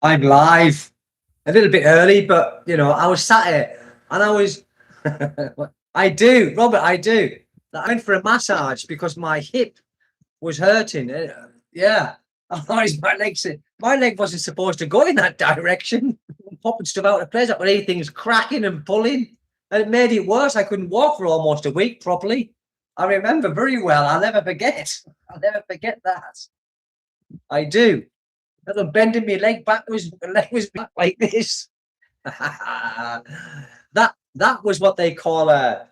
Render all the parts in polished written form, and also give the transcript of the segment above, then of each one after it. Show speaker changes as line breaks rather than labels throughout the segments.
I'm live a little bit early, but I was sat here and I was, I do, Robert, I do. I went for a massage because my hip was hurting. Yeah, otherwise my leg wasn't supposed to go in that direction. Popping stuff out of place, but everything's cracking and pulling, and it made it worse. I couldn't walk for almost a week properly. I remember very well. I'll never forget. I'll never forget that. I do. I'm bending my leg back. My leg was back like this. that was what they call a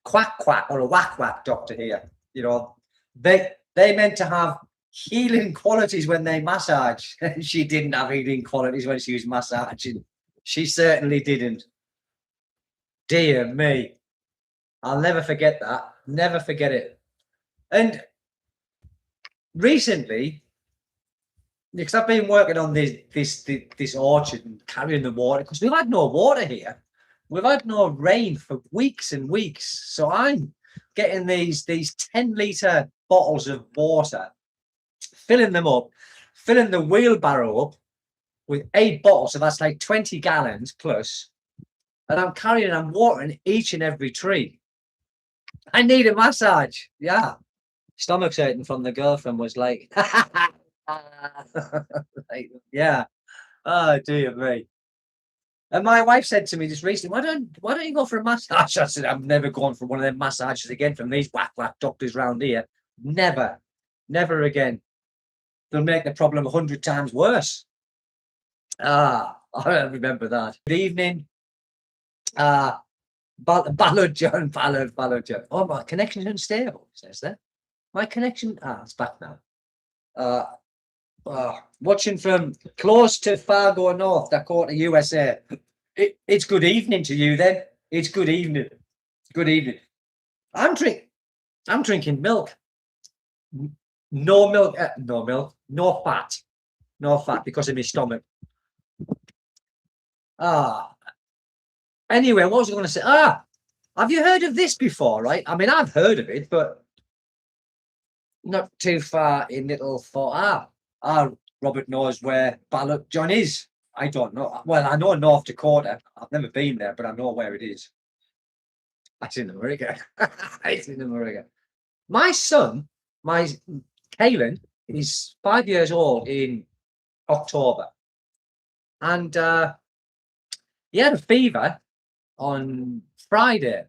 quack quack or a whack whack doctor here. They meant to have healing qualities when they massage. She didn't have healing qualities when she was massaging. She certainly didn't. Dear me. I'll never forget that. Never forget it. And recently, because I've been working on this orchard and carrying the water, because we've had no water here. We've had no rain for weeks and weeks. So I'm getting these 10-litre bottles of water, filling them up, filling the wheelbarrow up with 8 bottles. So that's like 20 gallons plus. And I'm watering each and every tree. I need a massage. Yeah. Stomach's hurting from the girlfriend was like, yeah. Oh, dear me. And my wife said to me just recently, why don't you go for a massage? I said, I'm never going for one of them massages again from these whack doctors round here. Never again. They'll make the problem 100 times worse. I remember that. Good evening. Ballard John. Oh, my connection is unstable, says that. My connection, it's back now. Watching from close to Fargo, North Dakota, USA. It's good evening to you then. It's good evening. Good evening. I'm drinking milk. No milk, no fat. No fat because of my stomach. Anyway, what was I going to say? Have you heard of this before, right? I mean, I've heard of it, but not too far in Little Fort. Robert knows where Ballard John is. I don't know. Well, I know North Dakota. I've never been there, but I know where it is. That's in America. It's in America. My son, Kalen, is 5 years old in October. And he had a fever on Friday.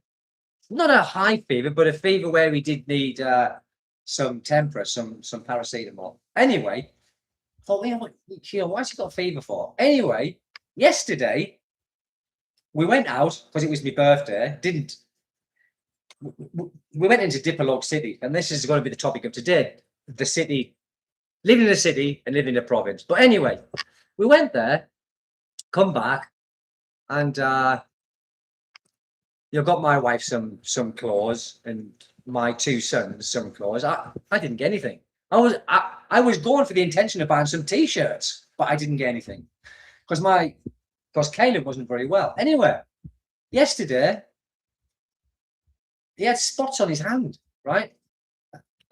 Not a high fever, but a fever where he did need some Tempra, some paracetamol. Anyway, I thought, why's he got a fever for? Anyway, yesterday we went out because it was my birthday. We went into Diplock City, and this is going to be the topic of today: the city, living in the city and living in the province. But anyway, we went there, come back, and got my wife some clothes and my 2 sons some clothes. I didn't get anything. I was going for the intention of buying some t-shirts, but I didn't get anything because Caleb wasn't very well. Anyway, yesterday he had spots on his hand, right?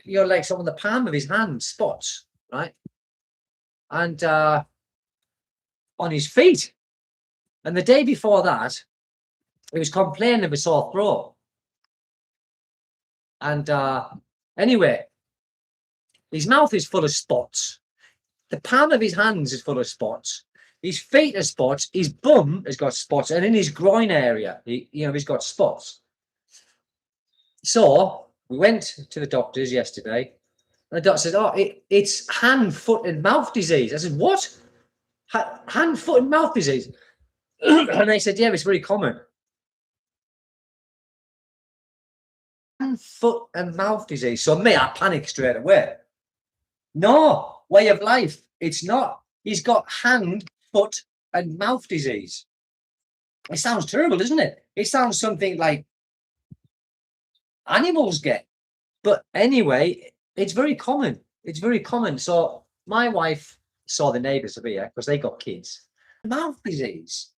Like some on the palm of his hand, spots, right? And on his feet. And the day before that, he was complaining of a sore throat. And anyway, his mouth is full of spots. The palm of his hands is full of spots. His feet are spots. His bum has got spots. And in his groin area, he's got spots. So we went to the doctors yesterday. And the doctor said, it's hand, foot, and mouth disease. I said, what? Hand, foot, and mouth disease? And they said, yeah, it's very common. Hand, foot, and mouth disease. So me, I panicked straight away. No, way of life. It's not. He's got hand, foot, and mouth disease. It sounds terrible, doesn't it? It sounds something like animals get. But anyway, it's very common. It's very common. So my wife saw the neighbours over here because they got kids. Mouth disease.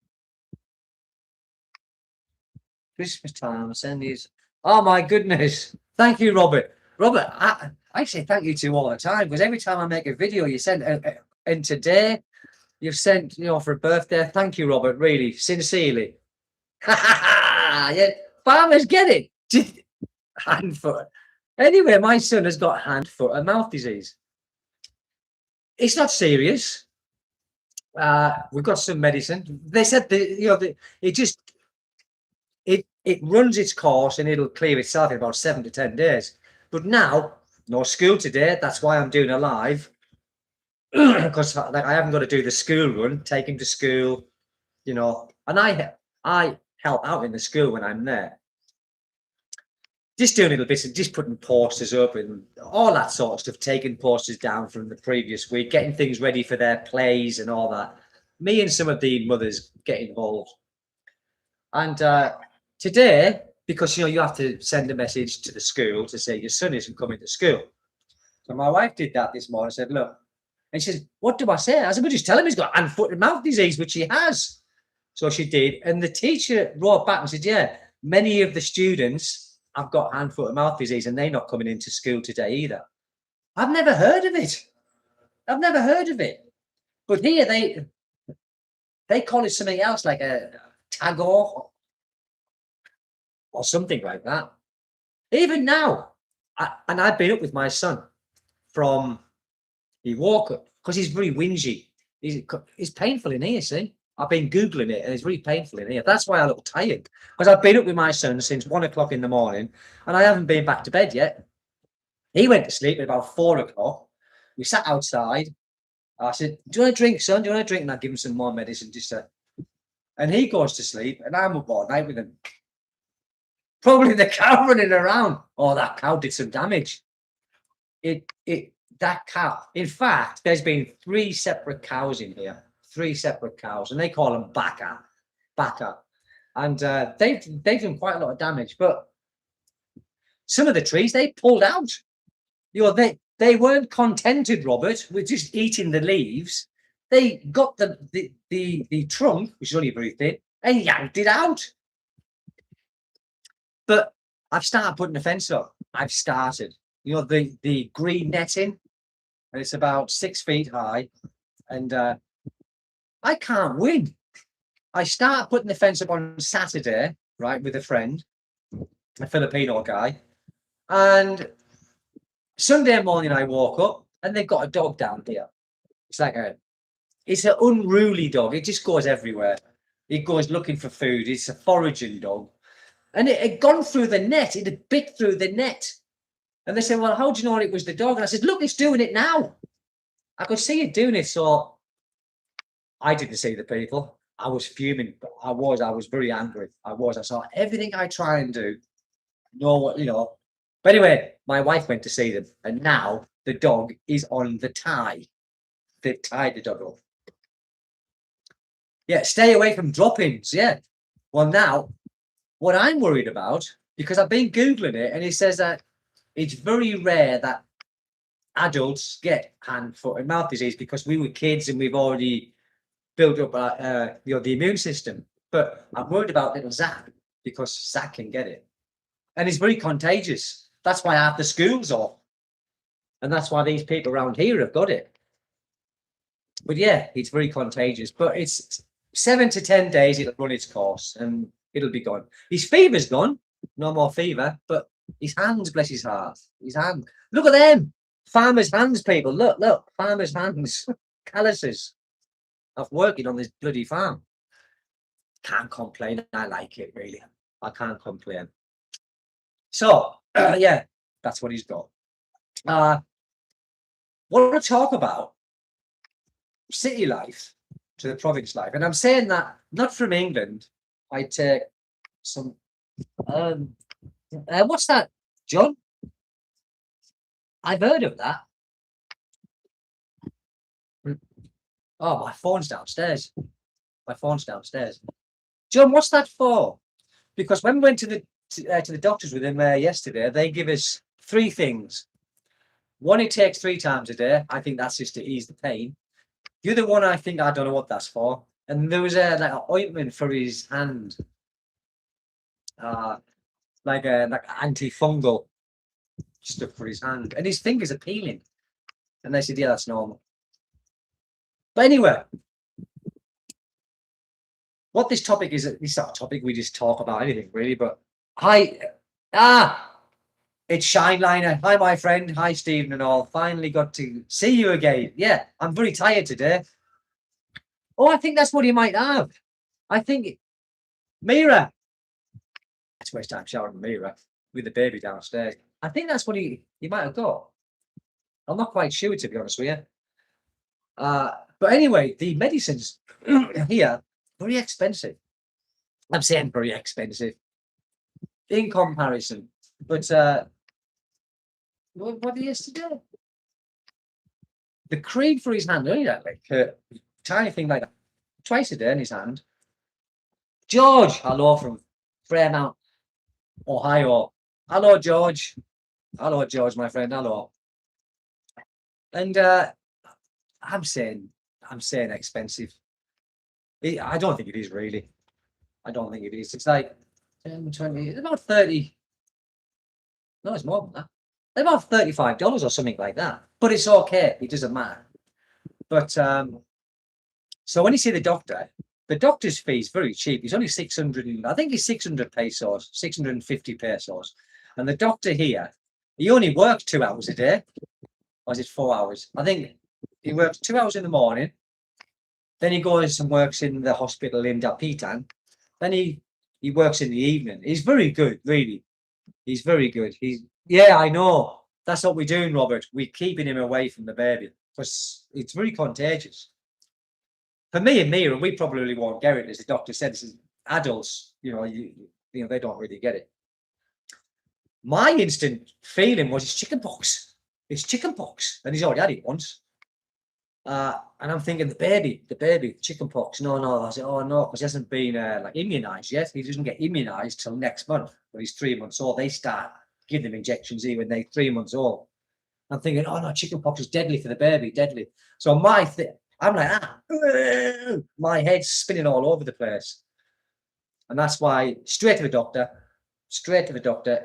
Christmas time, send these. Oh my goodness. Thank you, Robert. Robert, I say thank you to you all the time because every time I make a video, you send. And today, you've sent, for a birthday. Thank you, Robert. Really, sincerely. Yeah, farmers get it. Hand, foot. Anyway, my son has got hand, foot, and mouth disease. It's not serious. We've got some medicine. They said it just it runs its course and it'll clear itself in about 7 to 10 days. But now, no school today. That's why I'm doing a live. Because I haven't got to do the school run, take him to school, and I help out in the school when I'm there. Just doing little bits and just putting posters up and all that sort of stuff, taking posters down from the previous week, getting things ready for their plays and all that. Me and some of the mothers get involved. And today, because you have to send a message to the school to say your son isn't coming to school. So my wife did that this morning. I said, look, and she says, what do I say? I said, well, just tell him he's got hand, foot, and mouth disease, which he has. So she did. And the teacher wrote back and said, yeah, many of the students have got hand, foot, and mouth disease, and they're not coming into school today either. I've never heard of it. I've never heard of it. But here they call it something else, like a tagore or something like that. Even now, and I've been up with my son from he woke up because he's very whingy. It's painful in here, see? I've been Googling it and it's really painful in here. That's why I look tired, because I've been up with my son since 1 o'clock in the morning and I haven't been back to bed yet. He went to sleep at about 4 o'clock. We sat outside. I said, do you want a drink, son? Do you want a drink? And I give him some more medicine and he goes to sleep and I'm up all night with him. Probably the cow running around. Oh, that cow did some damage. That cow. In fact, there's been 3 separate cows in here. 3 separate cows, and they call them Baka. And they've done quite a lot of damage. But some of the trees they pulled out. They weren't contented, Robert, with just eating the leaves. They got the trunk, which is only very thin, and yanked it out. But I've started putting a fence up. I've started. The green netting, and it's about 6 feet high, and I can't win. I start putting the fence up on Saturday, right, with a friend, a Filipino guy, and Sunday morning I woke up and they've got a dog down here. It's an unruly dog. It just goes everywhere. It goes looking for food. It's a foraging dog. And it had gone through the net. It had bit through the net. And they said, well, how do you know it was the dog? And I said, look, it's doing it now. I could see it doing it. So I didn't see the people. I was fuming. I was very angry. I saw everything I try and do. But anyway, my wife went to see them. And now the dog is on the tie. They've tied the dog up. Yeah, stay away from drop-ins. Yeah. Well, now, what I'm worried about, because I've been Googling it, and it says that it's very rare that adults get hand, foot, and mouth disease because we were kids and we've already built up the immune system. But I'm worried about little Zach because Zach can get it, and it's very contagious. That's why I have the schools off, and that's why these people around here have got it. But yeah, it's very contagious. But it's 7 to 10 days. It'll run its course and it'll be gone. His fever's gone. No more fever. But his hands, bless his heart. His hands. Look at them. Farmers' hands, people. Look. Farmers' hands. Calluses. Of working on this bloody farm. Can't complain. I like it, really. I can't complain. So, yeah, that's what he's got. What I want to talk about city life to the province life, and I'm saying that not from England. I take some what's that, John? I've heard of that. Oh, my phone's downstairs. John, what's that for? Because when we went to the doctors with him yesterday, they give us 3 things. One, it takes 3 times a day. I think that's just to ease the pain. The other one, I don't know what that's for. And there was an ointment for his hand, like antifungal stuff for his hand, and his fingers are peeling. And they said, yeah, that's normal. But anyway, what this topic is, this not a topic, we just talk about anything really, but it's Shine Liner. Hi, my friend. Hi, Stephen and all. Finally got to see you again. Yeah, I'm very tired today. Oh, I think that's what he might have. I think Mira. Let's waste time showering Mira with the baby downstairs. I think that's what he might have got. I'm not quite sure, to be honest with you. But anyway, the medicines here very expensive. I'm saying very expensive in comparison. But what did he yesterday? The cream for his hand, only that like tiny thing like that, twice a day in his hand. George, hello from Fairmount, Ohio. Hello, George. Hello, George, my friend. Hello. And I'm saying expensive. I don't think it is really. I don't think it is. It's like 10, 20, it's about 30. No, it's more than that. About $35 or something like that. But it's okay. It doesn't matter. But so when you see the doctor's fee is very cheap. It's only 600. I think it's 600 pesos, 650 pesos. And the doctor here, he only works 2 hours a day. Or is it 4 hours? I think he works 2 hours in the morning. Then he goes and works in the hospital in Dapitan. Then he works in the evening. He's very good, really. He's very good. Yeah, I know. That's what we're doing, Robert. We're keeping him away from the baby because it's very contagious. For me and Mira, we probably won't get it, as the doctor said. This is adults, you know, they don't really get it. My instant feeling was it's chickenpox. It's chickenpox, and he's already had it once. And I'm thinking the baby, chickenpox. No. I said, oh no, because he hasn't been like immunized yet. He doesn't get immunized till next month when he's 3 months old. They start giving them injections even when they're 3 months old. I'm thinking, oh no, chickenpox is deadly for the baby, deadly. So I'm like, my head's spinning all over the place. And that's why straight to the doctor.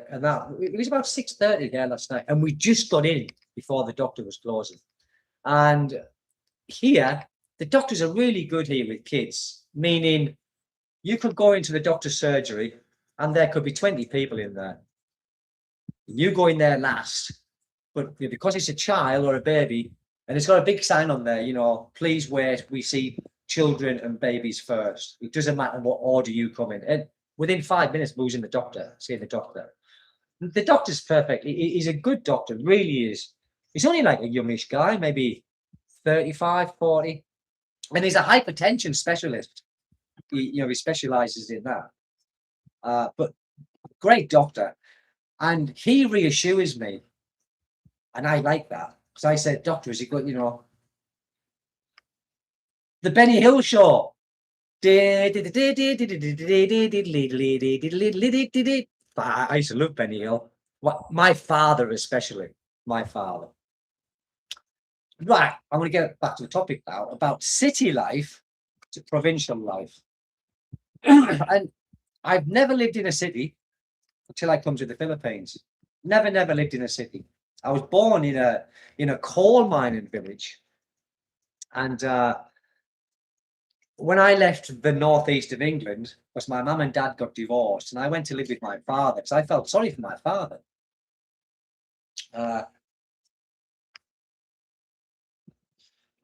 And that it was about 6:30 here last night. And we just got in before the doctor was closing. And here, the doctors are really good here with kids, meaning you could go into the doctor's surgery and there could be 20 people in there. You go in there last, but because it's a child or a baby, and it's got a big sign on there, you know, please wait, we see children and babies first. It doesn't matter what order you come in. And within 5 minutes, seeing the doctor. The doctor's perfect. He's a good doctor, really is. He's only like a youngish guy, maybe 35, 40. And he's a hypertension specialist. He specializes in that. But great doctor. And he reassures me. And I like that. Because I said, doctor, is he good, the Benny Hill show. I used to love Benny Hill. My father especially. My father. Right, I'm going to get back to the topic now about city life to provincial life. And I've never lived in a city until I come to the Philippines. Never lived in a city. I was born in a coal mining village. And when I left the northeast of England, because my mum and dad got divorced, and I went to live with my father because I felt sorry for my father.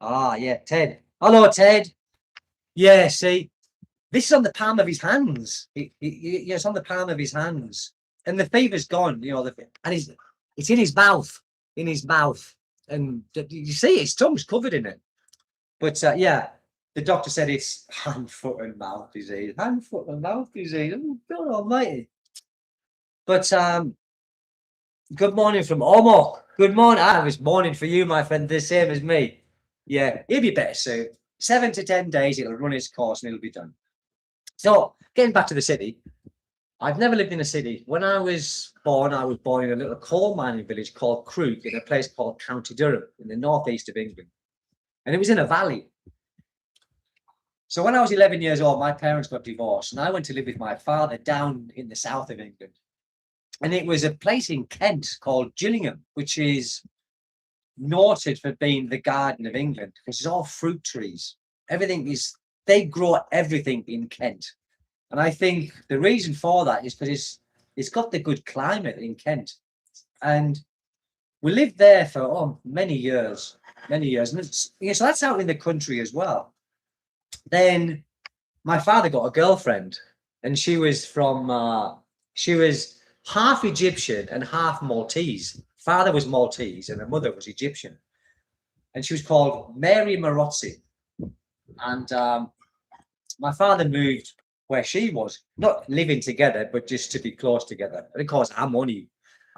Yeah, Ted. Hello, Ted. Yeah, see, this is on the palm of his hands. It's on the palm of his hands, and the fever's gone. And it's in his mouth, and you see his tongue's covered in it. But yeah, the doctor said it's hand, foot, and mouth disease. Hand, foot, and mouth disease. Oh, God Almighty. But good morning from Omo. Good morning. It's morning for you, my friend. The same as me. Yeah, he'll be better soon. 7 to 10 days, it'll run its course and it'll be done. So, getting back to the city, I've never lived in a city. When I was born in a little coal mining village called Crook in a place called County Durham in the northeast of England. And it was in a valley. So when I was 11 years old, my parents got divorced and I went to live with my father down in the south of England. And it was a place in Kent called Gillingham, which is noted for being the Garden of England, because it's all fruit trees. Everything is they grow everything in Kent. And I think the reason for that is because it's got the good climate in Kent. And we lived there for many years. And so that's out in the country as well. Then my father got a girlfriend, and she was half Egyptian and half Maltese. Father was Maltese and her mother was Egyptian. And she was called Mary Marozzi. And my father moved where she was, not living together, but just to be close together. And of course, I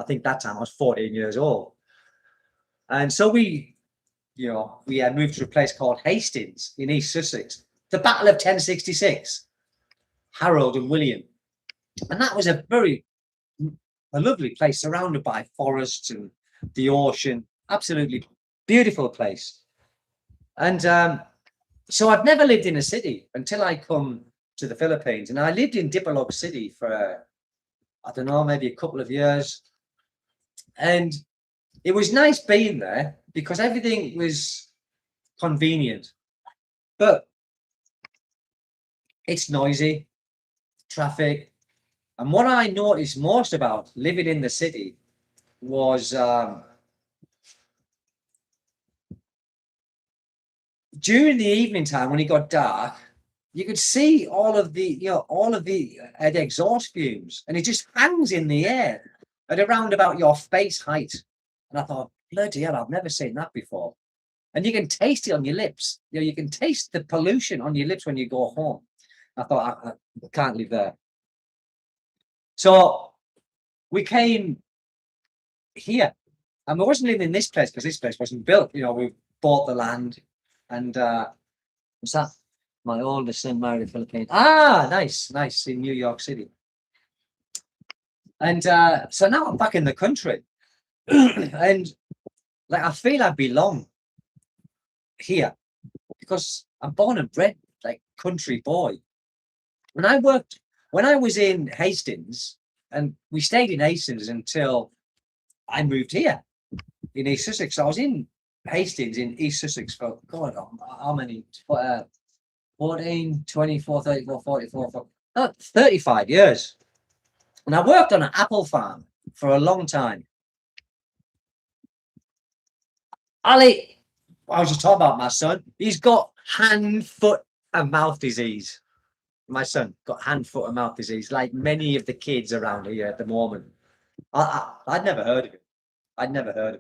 think that time I was 14 years old. And so we moved to a place called Hastings in East Sussex. The Battle of 1066, Harold and William. And that was a lovely place surrounded by forests and the ocean. Absolutely beautiful place. And so I've never lived in a city until I come to the Philippines. And I lived in Dipolog City for, I don't know, maybe a couple of years. And it was nice being there because everything was convenient. But it's noisy, traffic. And what I noticed most about living in the city was during the evening time when it got dark, you could see all of the exhaust fumes, and it just hangs in the air at around about your face height. And I thought, bloody hell, I've never seen that before. And you can taste it on your lips. You can taste the pollution on your lips when you go home. I thought, I can't live there. So we came here, and we wasn't living in this place because this place wasn't built. We bought the land, and what's that? My oldest son married in the Philippines. Nice in New York City. And so now I'm back in the country, and like I feel I belong here because I'm born and bred like country boy. When I was in Hastings, and we stayed in Hastings until I moved here in East Sussex. So I was in Hastings in East Sussex for, God, how many? 14, 24, 34, 44, 35 years. And I worked on an apple farm for a long time. Ali, I was just talking about my son. He's got hand, foot, and mouth disease. My son got hand, foot, and mouth disease, like many of the kids around here at the moment. I'd never heard of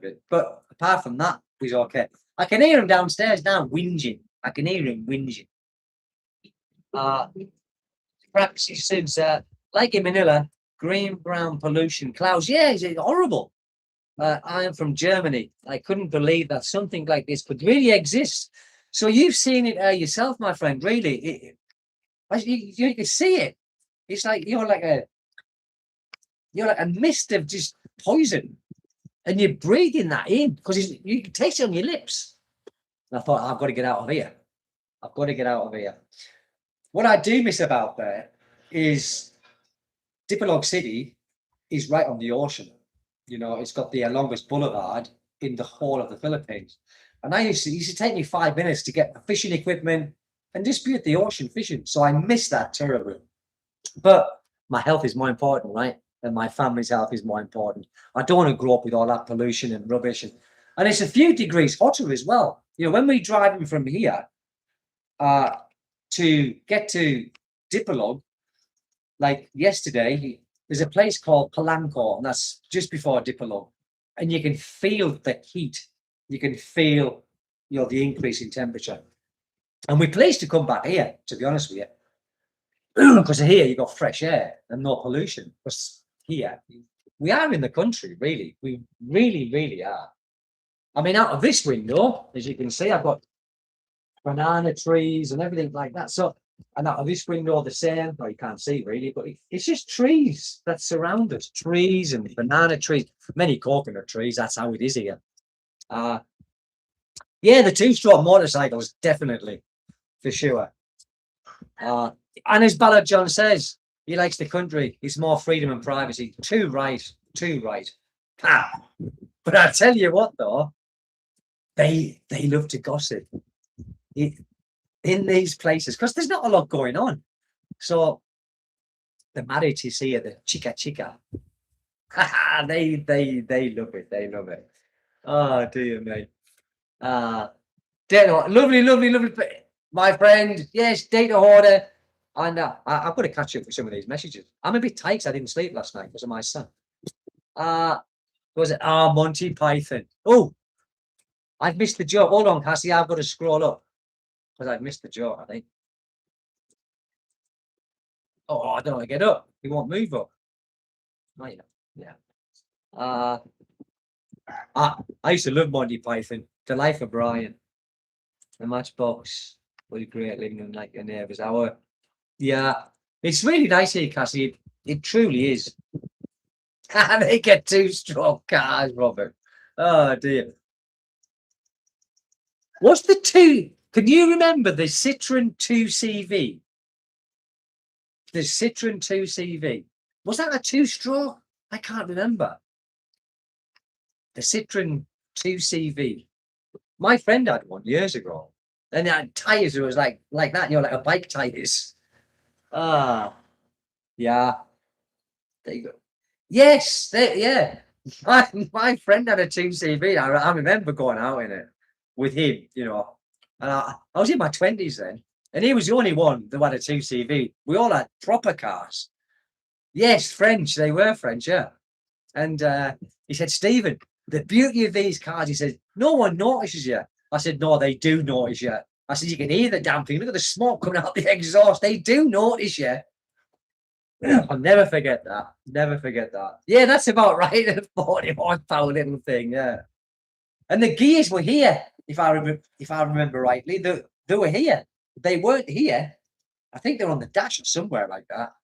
it. But apart from that, he's okay. I can hear him downstairs now whinging. Perhaps he says, like in Manila, green, brown pollution clouds. Yeah, it's horrible. I am from Germany. I couldn't believe that something like this could really exist. So you've seen it yourself, my friend. Really, you can see it. It's like you're like a mist of just poison, and you're breathing that in because you can taste it on your lips. And I thought, I've got to get out of here. What I do miss about there is Dipolog City is right on the ocean. It's got the longest boulevard in the whole of the Philippines. And it used to take me 5 minutes to get the fishing equipment and just be at the ocean fishing. So I miss that terribly. But my health is more important, right? And my family's health is more important. I don't want to grow up with all that pollution and rubbish. And it's a few degrees hotter as well. When we're driving from here to get to Dipolog, like yesterday, there's a place called Polanco, and that's just before Dipolog. And you can feel the heat. You can feel, the increase in temperature. And we're pleased to come back here, to be honest with you. Because here you've got fresh air and no pollution. Because here, we are in the country, really. We really, really are. I mean, out of this window, as you can see, I've got banana trees and everything like that. So, and out of this window, the same. Well, you can't see really, but it's just trees that surround us. Trees and banana trees, many coconut trees. That's how it is here. Yeah, the two-stroke motorcycles, definitely, for sure. And as Ballard John says, he likes the country. It's more freedom and privacy. Too right. But I tell you what, though, they love to gossip. in these places because there's not a lot going on. So the marriage is here, the chica chica. They love it. They love it. Oh dear me. Data, lovely, my friend. Yes, data hoarder. And I've got to catch up with some of these messages. I'm a bit tight 'cause I didn't sleep last night because of my son. Was it Monty Python? Oh, I've missed the joke. Hold on, Cassie. I've got to scroll up because I've missed the joke, I think. Oh, I don't want to get up. He won't move up. Oh, yeah. I used to love Monty Python. The Life of Brian. The Matchbox was great. Living in like your neighbours. Yeah, it's really nice here, Cassie. It truly is. They get two-stroke cars, Robert. Oh dear. What's the two? Can you remember the Citroen 2CV? The Citroen 2CV. Was that a two-stroke? I can't remember. The Citroen 2CV. My friend had one years ago. And it had tires that was like that, like a bike tires. Yeah. There you go. Yes, yeah. My friend had a 2CV. I remember going out in it with him, And I was in my 20s then, and he was the only one that had a 2CV. We all had proper cars. Yes, French. They were French, yeah. And he said, Stephen, the beauty of these cars, he said, no one notices you. I said, no, they do notice you. I said, you can hear the damn thing. Look at the smoke coming out the exhaust. They do notice you. I'll never forget that. Never forget that. Yeah, that's about right. A 40 horsepower little thing. Yeah. And the gears were here, if I remember rightly. They were here. They weren't here. I think they're on the dash or somewhere like that.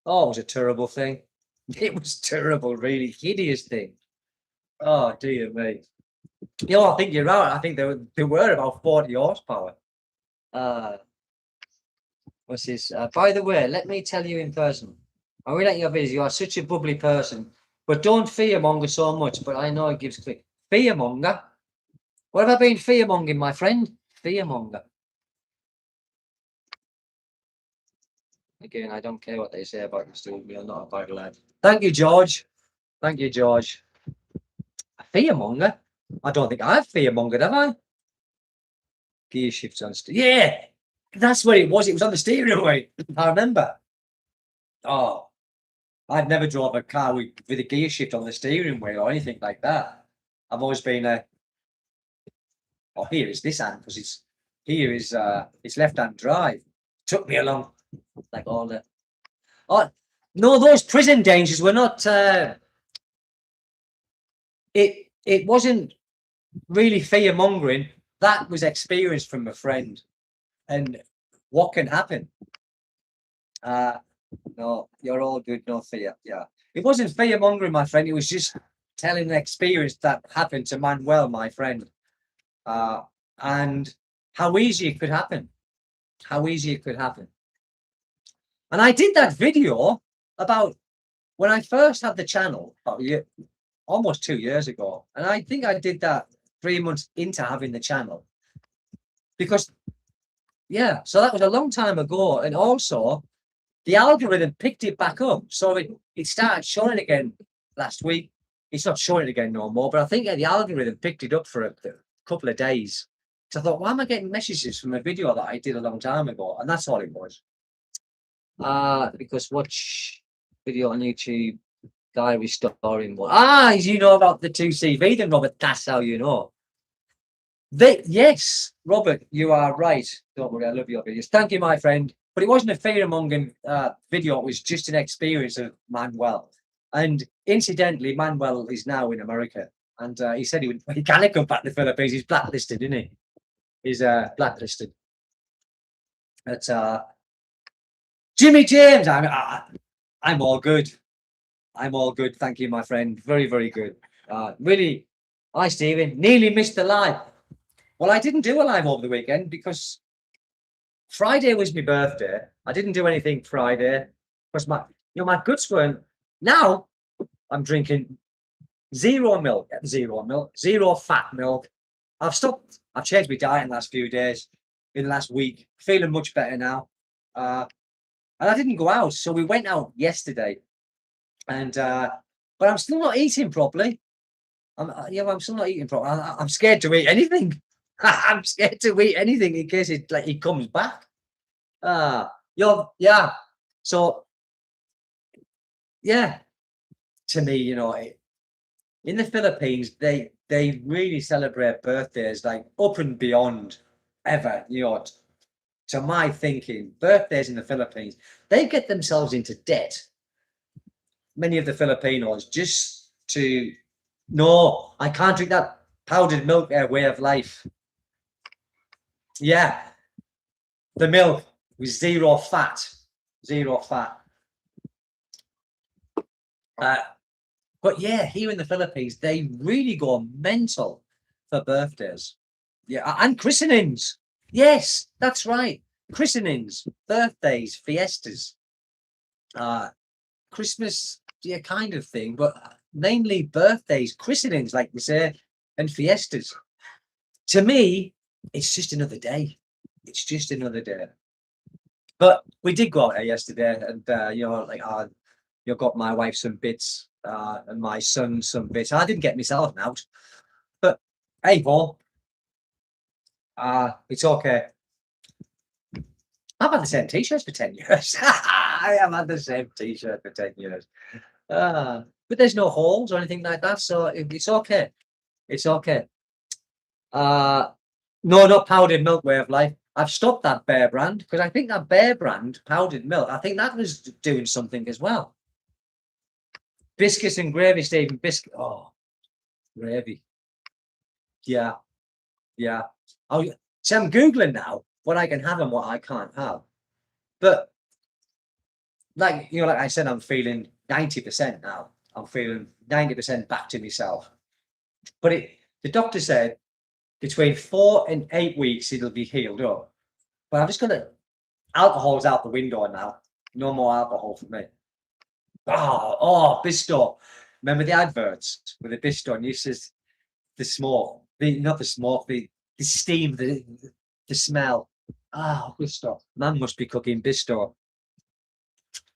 Oh, it was a terrible thing. It was terrible, really hideous thing. Oh dear me. I think you're right. I think they were about 40 horsepower. What's this? By the way, let me tell you in person. I really like your videos. You are such a bubbly person, but don't fearmonger so much. But I know it gives click. Fearmonger. What have I been fearmongering, my friend? Fearmonger. Again, I don't care what they say about Mr. Woodby. I'm not a bad lad. Thank you, George. Thank you, George. A fearmonger? I don't think I've fearmongered, have I? Gear shifts on. Yeah, that's what it was. It was on the steering wheel. I remember. Oh, I've never drove a car with a gear shift on the steering wheel or anything like that. I've always been a. Oh, here is this hand because it's left-hand drive. Took me along like all the. Oh no, those prison dangers were not. It wasn't really fear-mongering. That was experience from a friend, and what can happen. No, you're all good. No fear. Yeah, it wasn't fear-mongering, my friend. It was just telling an experience that happened to Manuel, my friend, and how easy it could happen. How easy it could happen. And I did that video about when I first had the channel about almost 2 years ago, and I think I did that 3 months into having the channel because, yeah, so that was a long time ago, and also the algorithm picked it back up, so it started showing again last week. It's not showing it again no more, but I think the algorithm picked it up for a couple of days. So I thought, why am I getting messages from a video that I did a long time ago? And that's all it was. Because watch video on YouTube, guy restoring one. You know about the 2CV then, Robert. That's how you know. Yes, Robert, you are right. Don't worry, I love your videos. Thank you, my friend. But it wasn't a fear-mongering video. It was just an experience of Manuel. And incidentally, Manuel is now in America. And he said he can't come back to the Philippines. He's blacklisted, isn't he? He's blacklisted. But Jimmy James, I'm all good. I'm all good. Thank you, my friend. Very, very good. Really, hi, Stephen. Nearly missed the live. Well, I didn't do a live over the weekend because Friday was my birthday. I didn't do anything Friday because my guts weren't. Now I'm drinking zero milk, zero fat milk. I've changed my diet in the last few days. in the last week. Feeling much better now. And I didn't go out, so we went out yesterday, and but I'm still not eating properly. I'm still not eating properly. I'm scared to eat anything. I'm scared to eat anything in case it comes back. Yeah. So yeah, to me, in the Philippines, they really celebrate birthdays like up and beyond ever. To my thinking, birthdays in the Philippines, they get themselves into debt. Many of the Filipinos just to no, I can't drink that powdered milk way of life. Yeah, the milk with zero fat. But yeah, here in the Philippines, they really go mental for birthdays. Yeah, and christenings. Yes, that's right. Christenings, birthdays, fiestas, Christmas, yeah, kind of thing, but mainly birthdays, christenings, like we say, and fiestas. To me, it's just another day. It's just another day. But we did go out there yesterday, and got my wife some bits, and my son some bits. I didn't get myself out, but hey, Paul, it's okay. I've had the same t-shirts for 10 years. I have had the same t-shirt for 10 years. But there's no holes or anything like that, so it's okay. It's okay. No, not powdered milk way of life. I've stopped that Bear brand because I think that Bear brand powdered milk, I think that was doing something as well. Biscuits and gravy, Stephen. Biscuit. Oh, gravy. Yeah. Oh, so I'm Googling now what I can have and what I can't have. But like I said, I'm feeling 90% now. I'm feeling 90% back to myself. But the doctor said between 4 and 8 weeks it'll be healed up. But I'm just gonna alcohol's out the window now. No more alcohol for me. Bisto. Remember the adverts with the Bisto and uses the smoke, not the smoke, the steam, the smell. Bisto. Man must be cooking Bisto.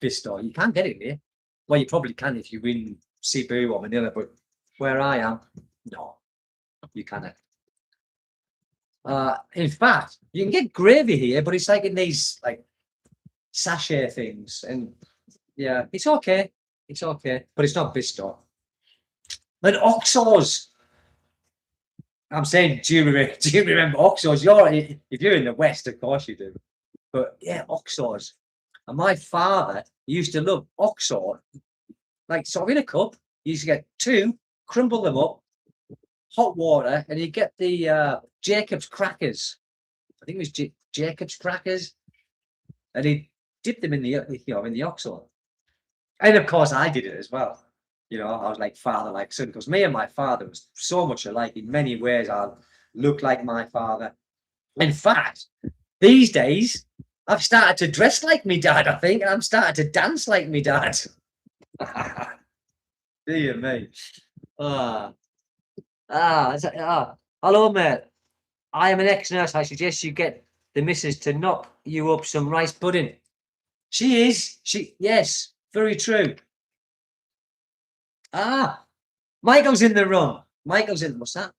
Bisto. You can't get it here. Well, you probably can if you're in Cebu or Manila, but where I am, no, you cannot. In fact, you can get gravy here, but it's like in these like sachet things, and yeah, it's okay. It's okay, but it's not Bisto. And Oxos. I'm saying, do you remember Oxos? If you're in the West, of course you do. But yeah, Oxos. And my father used to love Oxo, like sort of in a cup. He used to get 2, crumble them up, hot water, and you get the Jacob's crackers. I think it was Jacob's crackers, and he dipped them in the Oxo. And of course, I did it as well. I was like father, like son, because me and my father was so much alike. In many ways, I look like my father. In fact, these days, I've started to dress like me dad, I think, and I'm starting to dance like me dad. Dear me. Hello, mate. I am an ex-nurse. I suggest you get the missus to knock you up some rice pudding. She is. Yes, very true. Michael's in the room. What's that?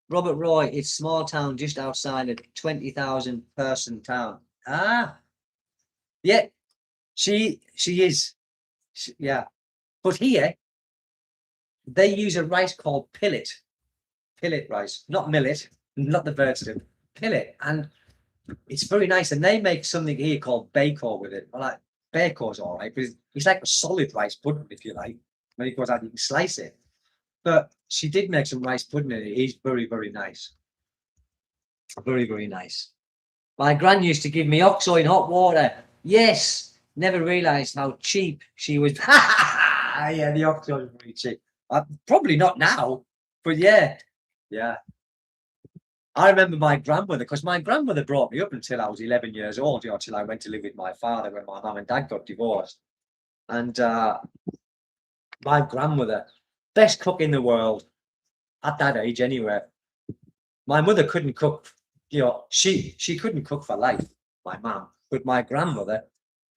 Robert Roy, it's small town just outside a 20,000 person town. Yeah, she is. Yeah. But here, they use a rice called pillet. Pillet rice, not millet, not the vegetable. Pillet. And it's very nice. And they make something here called bako with it. Like, bako's all right, but it's like a solid rice pudding, if you like. When it goes out, you can slice it. But she did make some rice pudding in it. It is very, very nice. Very, very nice. My gran used to give me Oxo in hot water. Yes. Never realised how cheap she was. Yeah, the Oxo is very cheap. Probably not now, but yeah. I remember my grandmother, because my grandmother brought me up until I was 11 years old, till I went to live with my father when my mum and dad got divorced. And my grandmother, best cook in the world at that age anyway. My mother couldn't cook she couldn't cook for life, my mum, but my grandmother,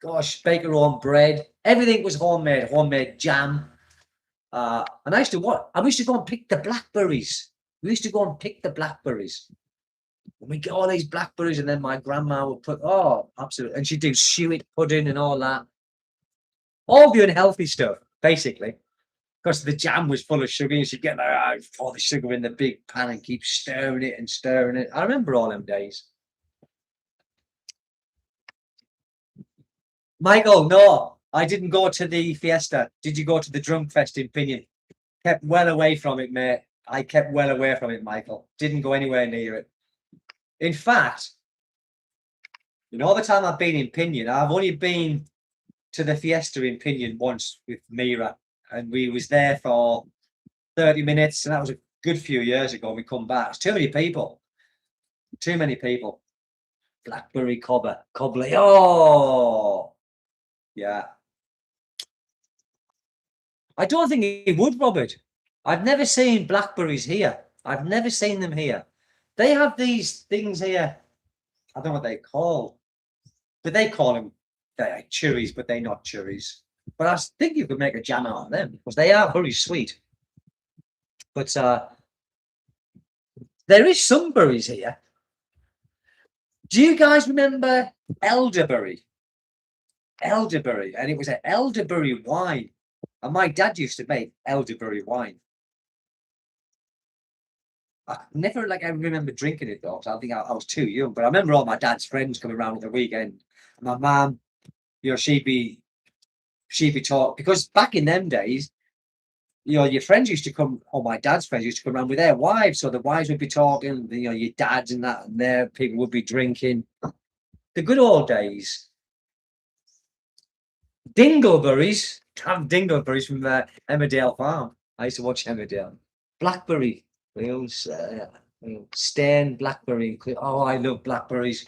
gosh, bake her own bread. Everything was homemade jam. And I used to what? I used to go and pick the blackberries. We used to go and pick the blackberries. And we get all these blackberries, and then my grandma would put, oh, absolutely. And she'd do suet pudding and all that. All the unhealthy stuff, basically. Because the jam was full of sugar, and she'd get pour the sugar in the big pan and keep stirring it and stirring it. I remember all them days. Michael, no, I didn't go to the fiesta. Did you go to the drunk fest in Pinion? Kept well away from it, mate. I kept well away from it, Michael. Didn't go anywhere near it. In fact, in all the time I've been in Pinion, I've only been to the fiesta in Pinion once with Mira, and we was there for 30 minutes, and that was a good few years ago. And we come back. It's too many people. Too many people. Blackberry cobbler. Oh, yeah. I don't think he would, Robert. I've never seen blackberries here. I've never seen them here. They have these things here. I don't know what they call, but they call them cherries, but they're not cherries. But I think you could make a jam out of them because they are very sweet. But there is some berries here. Do you guys remember elderberry? Elderberry, and it was an elderberry wine. And my dad used to make elderberry wine. I never I remember drinking it though. So I think I was too young. But I remember all my dad's friends coming around at the weekend. And my mum, she'd be talking, because back in them days, your friends used to come, or my dad's friends used to come around with their wives. So the wives would be talking, your dads and that, and their people would be drinking. The good old days. Dingleberries. Have dingleberries from Emmerdale Farm. I used to watch Emmerdale. Blackberry. Stain blackberry. Oh, I love blackberries.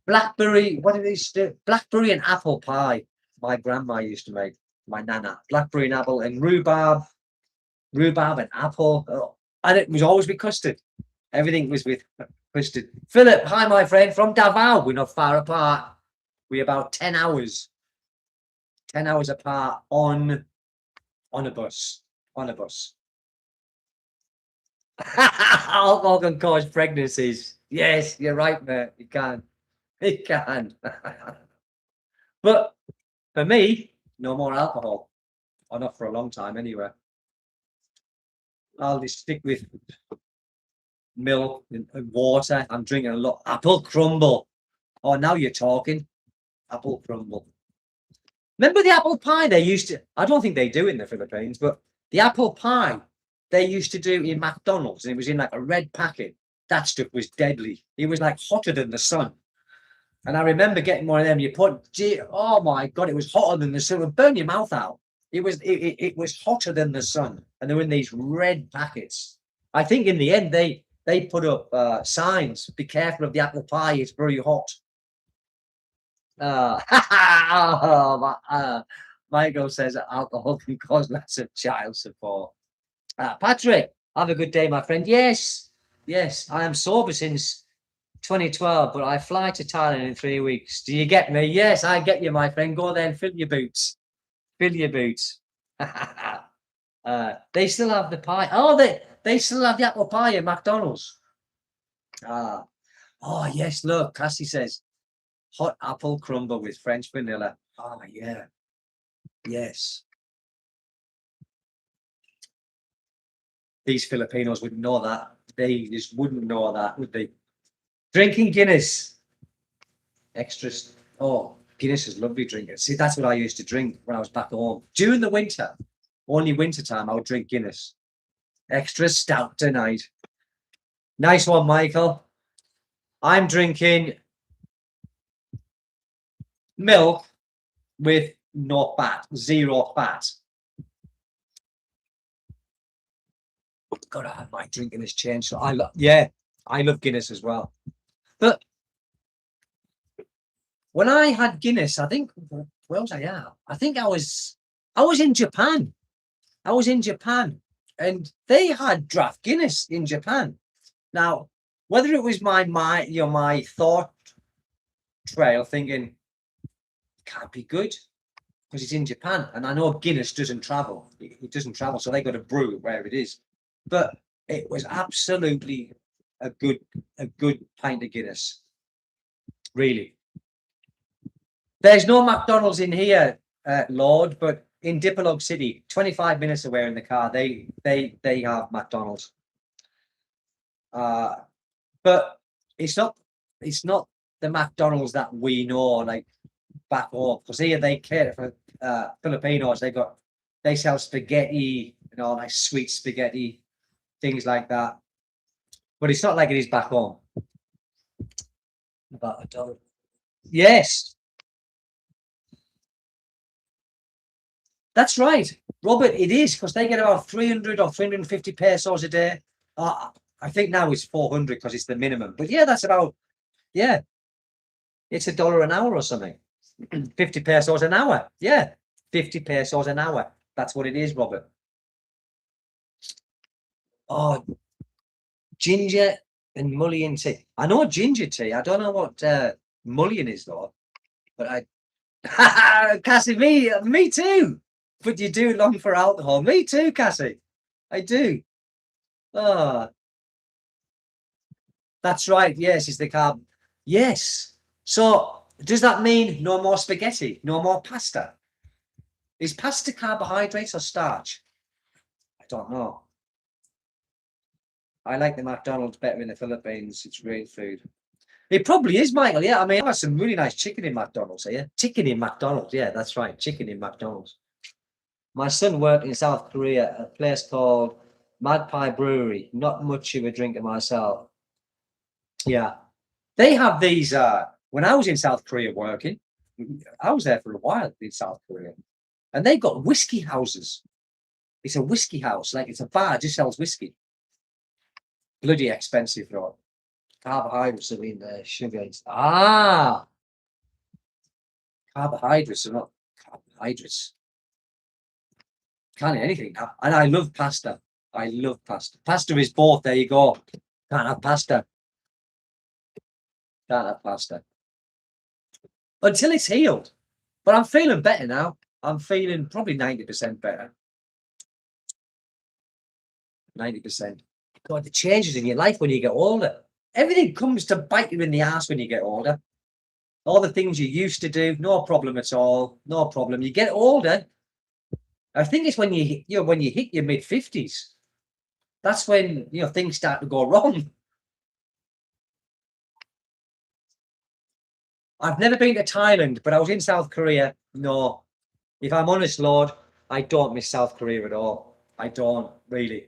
Blackberry. What do they do? Blackberry and apple pie. My grandma used to make. My nana. Blackberry and apple and rhubarb and apple. Oh, and it was always with custard. Everything was with custard. Philip, hi, my friend, from Davao. We're not far apart. We're about 10 hours. 10 hours apart on a bus. Alcohol can cause pregnancies. Yes, you're right, mate. It can. But for me, no more alcohol. Or not for a long time anyway. I'll just stick with milk and water. I'm drinking a lot. Apple crumble. Oh, now you're talking. Apple crumble. Remember the apple pie they used to? I don't think they do in the Philippines, but the apple pie they used to do in McDonald's, and it was in a red packet. That stuff was deadly. It was hotter than the sun. And I remember getting one of them. You put, oh my God, it was hotter than the sun. It would burn your mouth out. It was hotter than the sun, and they were in these red packets. I think in the end they put up signs: "Be careful of the apple pie; it's very hot." Michael says that alcohol can cause lots of child support. Patrick, have a good day, my friend. Yes, I am sober since 2012, but I fly to Thailand in 3 weeks. Do you get me? Yes, I get you, my friend. Go there and fill your boots. They still have the pie. Oh, they still have the apple pie at McDonald's. Oh yes, look, Cassie says hot apple crumble with French vanilla. Oh yeah. Yes. These Filipinos wouldn't know that. They just wouldn't know that, would they? Drinking Guinness. Extras. Oh, Guinness is lovely drinking. See, that's what I used to drink when I was back home. During the winter, only winter time, I would drink Guinness. Extra stout tonight. Nice one, Michael. I'm drinking milk with no fat, 0 fat. Gotta have my drinking has changed. So I love Guinness as well. But when I had Guinness, I think where was I at? I think I was in Japan. And they had draft Guinness in Japan. Now, whether it was my thought trail thinking can't be good because it's in Japan, and I know Guinness doesn't travel. It doesn't travel, so they got to brew it where it is. But it was absolutely a good pint of Guinness. Really. There's no McDonald's in here, Lord, but in Dipolog City, 25 minutes away in the car, they have McDonald's. But it's not the McDonald's that we know, like back home, because here they cater for Filipinos. They sell spaghetti, like sweet spaghetti, things like that. But it's not like it is back home. About $1. Yes. That's right, Robert. It is because they get about 300 or 350 pesos a day. I think now it's 400 because it's the minimum. But yeah, that's about it's $1 an hour or something. 50 pesos an hour. Yeah, 50 pesos an hour. That's what it is, Robert. Oh, ginger and mullion tea. I know ginger tea. I don't know what mullion is though. But Cassie, me too. But you do long for alcohol. Me too, Cassie. I do. Oh, that's right. Yes, it's the carb. Yes. So does that mean no more spaghetti, no more pasta? Is pasta carbohydrates or starch? I don't know. I like the McDonald's better in the Philippines. It's great food. It probably is, Michael. Yeah, I mean, I've had some really nice chicken in McDonald's here. Chicken in McDonald's. Yeah, that's right. Chicken in McDonald's. My son worked in South Korea at a place called Magpie Brewery. Not much of a drinker myself. Yeah. They have these, when I was in South Korea working, I was there for a while in South Korea, and they've got whiskey houses. It's a whiskey house, like it's a bar, just sells whiskey. Bloody expensive, though. Carbohydrates are in there, sugars. Carbohydrates are not carbohydrates. Can't eat anything now. And I love pasta. I love pasta. Pasta is both. There you go. Can't have pasta. Can't have pasta. Until it's healed. But I'm feeling better now. I'm feeling probably 90% better. 90%. God, the changes in your life when you get older. Everything comes to bite you in the ass when you get older. All the things you used to do, no problem at all. No problem. You get older. I think it's when you hit your mid-50s. That's when things start to go wrong. I've never been to Thailand, but I was in South Korea. No, if I'm honest, Lord, I don't miss South Korea at all. I don't really.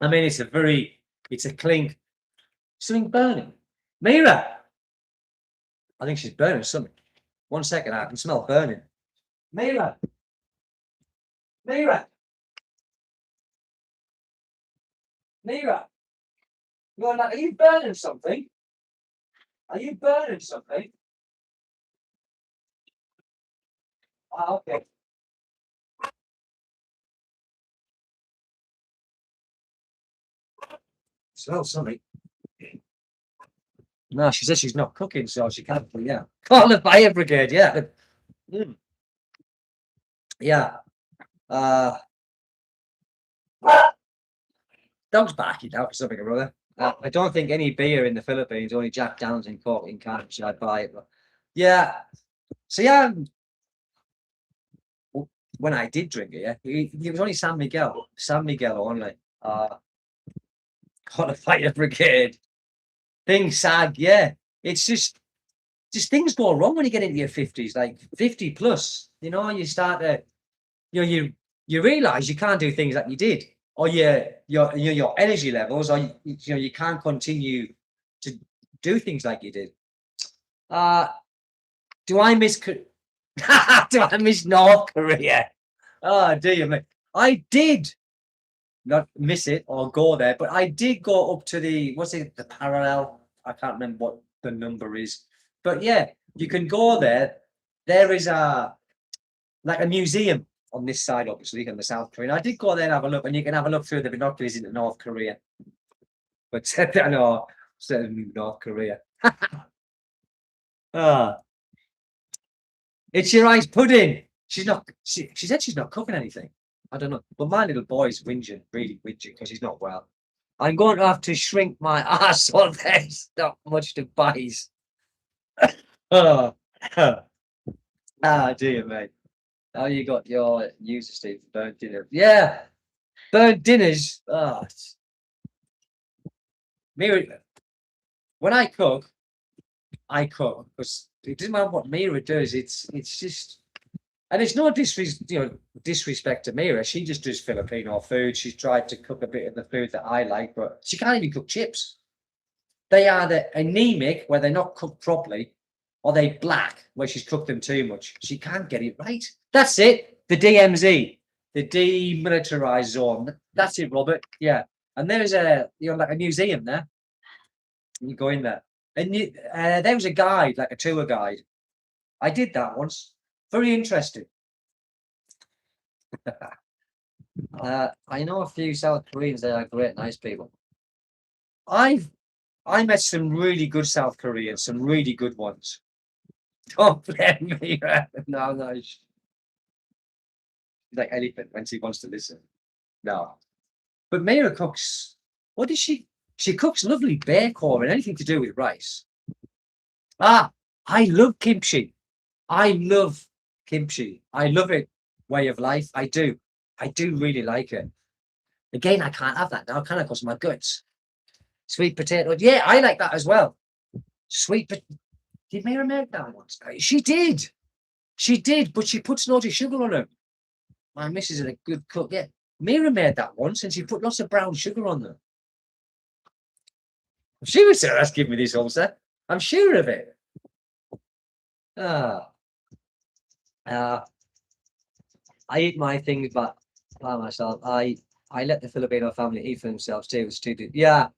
I mean, it's a clean. Something burning. Mira, I think she's burning something. 1 second, I can smell burning. Mira. Mira. Are you burning something? Are you burning something? Okay. Smell something. No, she says she's not cooking, so she can't. Yeah, call the fire brigade. Yeah, yeah. Dog's barking out for something or other. I don't think any beer in the Philippines, only Jack Daniels and Cork in cans. I'd buy it, but yeah. So yeah, when I did drink it, yeah, it was only San Miguel only. Call the fire brigade. Things sag, yeah. It's just things go wrong when you get into your 50s, like 50 plus. You start to, you realize you can't do things like you did, or your energy levels, or you can't continue to do things like you did. Do I miss do I miss North Korea? Oh, do you, mate? I did not miss it or go there, but I did go up to the parallel. I can't remember what the number is, but yeah, you can go there. There is a museum on this side, obviously, in the South Korea. I did go there and have a look, and you can have a look through the binoculars into North Korea. But I know, North Korea. Ah, it's your rice pudding. She's not. She said she's not cooking anything. I don't know. But my little boy's whinging, really whinging because he's not well. I'm going to have to shrink my ass on this. Not much to buys. Oh, dear mate. How you got your user Steve burnt dinner? Yeah, burnt dinners. Mira, when I cook because it doesn't matter what Mira does. It's just, and it's no disrespect to Mira. She just does Filipino food. She's tried to cook a bit of the food that I like, but she can't even cook chips. They are either anemic, where they're not cooked properly, or they black, where she's cooked them too much. She can't get it right. That's it. The DMZ, the demilitarized zone. That's it, Robert. Yeah. And there's like a museum there. You go in there. And there was a guide, like a tour guide. I did that once. Very interesting. I know a few South Koreans. They are great, nice people. I met some really good South Koreans, some really good ones. Don't blame me. No. Like elephant when she wants to listen. No. But Mira cooks. What does she? She cooks lovely bacon and anything to do with rice. I love kimchi. I love kimchi. I love it. Way of life. I do. I do really like it. Again, I can't have that now, can I? Because my guts. Sweet potato. Yeah, I like that as well. Sweet potato. Did Mira make that once? She did. She did, but she puts loads of sugar on it. My missus is a good cook. Yeah. Mira made that once and she put lots of brown sugar on them. She was asking me this also. I'm sure of it. I eat my things by myself. I let the Filipino family eat for themselves too. It's too good. Yeah.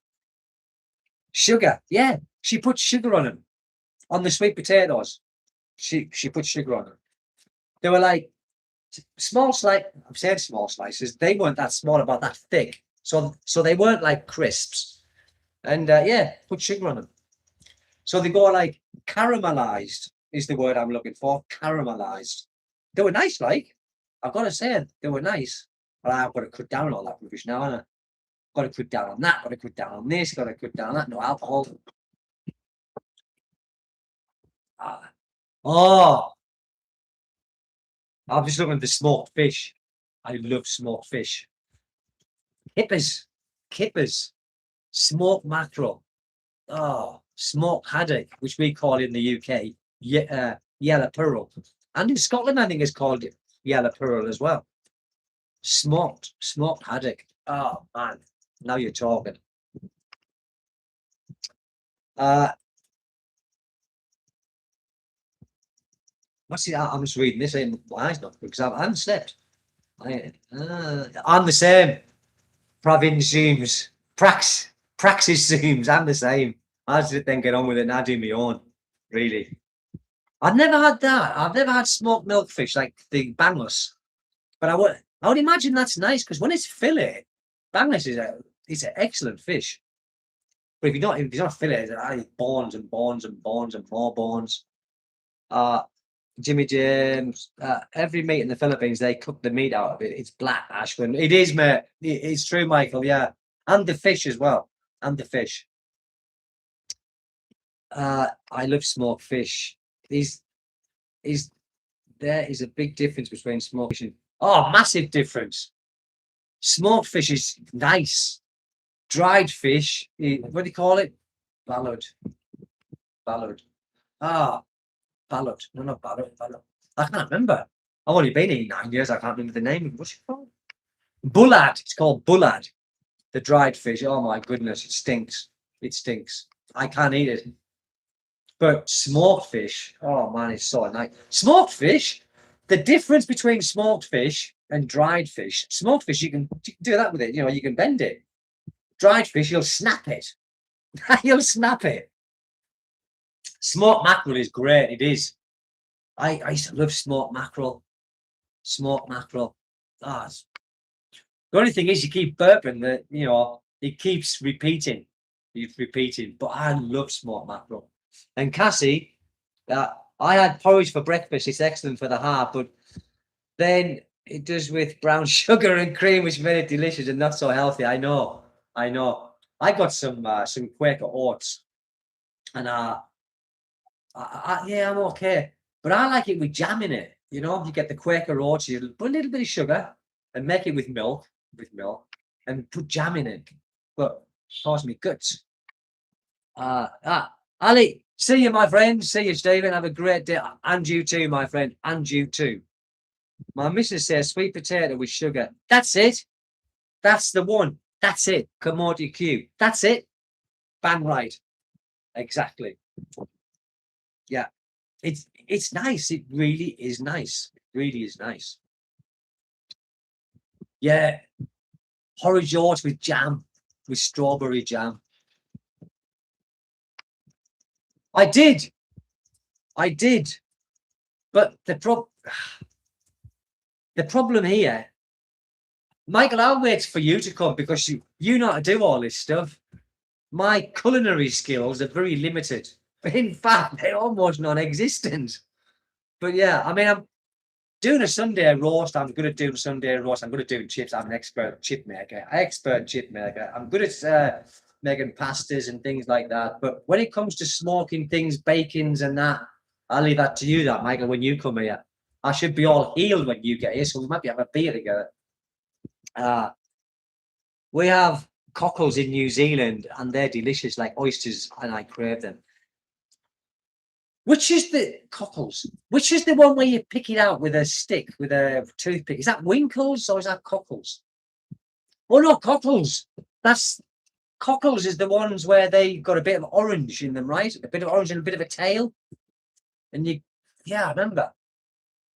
Sugar. Yeah. She puts sugar on them. On the sweet potatoes. She put sugar on them. They were like small slice. I'm saying small slices. They weren't that small, about that thick. So they weren't like crisps. And yeah, put sugar on them. So they go like caramelized is the word I'm looking for. Caramelized. They were nice, like. I've got to say, they were nice. But I've got to cut down all that rubbish now, haven't I? Got to cut down on that, got to cut down on this, got to cut down on that. No alcohol. Oh, I'm just looking at the smoked fish. I love smoked fish. Kippers, smoked mackerel. Oh, smoked haddock, which we call in the UK yellow pearl. And in Scotland, I think it's called yellow pearl as well. Smoked haddock. Oh man, now you're talking. What's it? I'm just reading this. My eyes not because I haven't slept. I'm the same. Province zooms. Praxis zooms. I'm the same. I just then get on with it and I do my own. Really. I've never had that. I've never had smoked milkfish like the Bangless. But I would imagine that's nice because when it's fillet, Bangless is an excellent fish. But if it's not fillet, it's bones and bones and bones and more bones. Jimmy James, every meat in the Philippines, they cook the meat out of it. It's black, Ashwin. It is, mate. It's true, Michael. Yeah. And the fish as well. And the fish. I love smoked fish. There is a big difference between smoked fish and massive difference. Smoked fish is nice. Dried fish, what do you call it? Ballard. Ballard. No, not ballard. I can't remember. I've only been here 9 years. I can't remember the name. What's it called? Bullard. It's called bullard. The dried fish. Oh my goodness, it stinks. It stinks. I can't eat it. But smoked fish, oh man, it's so nice. Smoked fish, the difference between smoked fish and dried fish. Smoked fish, you can do that with it. You can bend it. Dried fish, you'll snap it. You'll snap it. Smoked mackerel is great. It is. I used to love smoked mackerel. Smoked mackerel. The only thing is, you keep burping that. It keeps repeating. He's repeating, but I love smoked mackerel. And Cassie, I had porridge for breakfast. It's excellent for the heart, but then it does with brown sugar and cream, which made it delicious and not so healthy. I know. I got some Quaker oats, and yeah, I'm okay. But I like it with jam in it. You know, you get the Quaker oats, you put a little bit of sugar and make it with milk, and put jam in it. But cause me guts. Ali, see you, my friend. See you, Stephen. Have a great day. And you too, my friend. And you too. My missus says sweet potato with sugar. That's it. That's the one. That's it. Commodity Q. That's it. Bang right. Exactly. Yeah. It's nice. It really is nice. It really is nice. Yeah. Porridge oats with jam, with strawberry jam. I did. But the problem here, Michael, I'll wait for you to come because you know how to do all this stuff. My culinary skills are very limited. In fact, they're almost non-existent. But yeah, I mean, I'm doing a Sunday roast. I'm good at doing Sunday roast. I'm good at doing chips. I'm an expert chip maker. I'm good at making pastas and things like that. But when it comes to smoking things, bacons and that, I'll leave that to you, that Michael, when you come here. I should be all healed when you get here, so we might be having a beer together. We have cockles in New Zealand and they're delicious, like oysters, and I crave them. Which is the cockles? Which is the one where you pick it out with a stick, with a toothpick? Is that Winkles or is that cockles? Well, no, cockles. That's cockles is the ones where they got a bit of orange in them, right? A bit of orange and a bit of a tail. And yeah, I remember.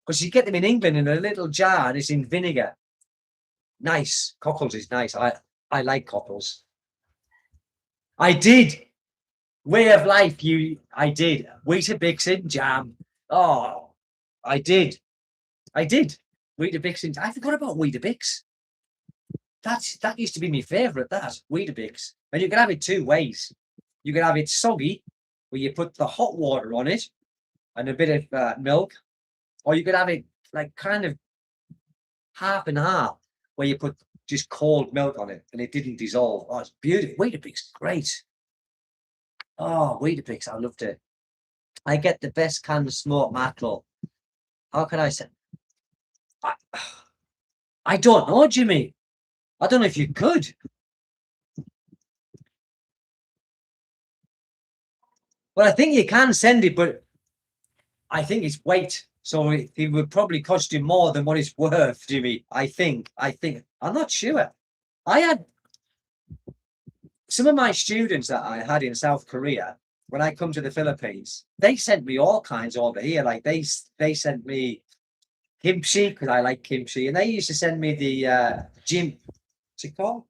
Because you get them in England in a little jar and it's in vinegar. Nice. Cockles is nice. I like cockles. I did. Way of life, I did. Weetabix jam. Oh, I did. Weetabix. I forgot about Weetabix. That used to be my favourite, that, Weetabix. And you can have it two ways. You can have it soggy, where you put the hot water on it and a bit of milk. Or you could have it like kind of half and half, where you put just cold milk on it and it didn't dissolve. Oh, it's beautiful. Weetabix, great. Oh, Weetabix, I loved it. I get the best kind of smoked mackerel. How can I say? I don't know, Jimmy. I don't know if you could. Well, I think you can send it, but I think it's weight. So it would probably cost you more than what it's worth, Jimmy. I think. I'm not sure. I had some of my students that I had in South Korea, when I come to the Philippines, they sent me all kinds over here. Like they sent me kimchi because I like kimchi, and they used to send me the what's it called?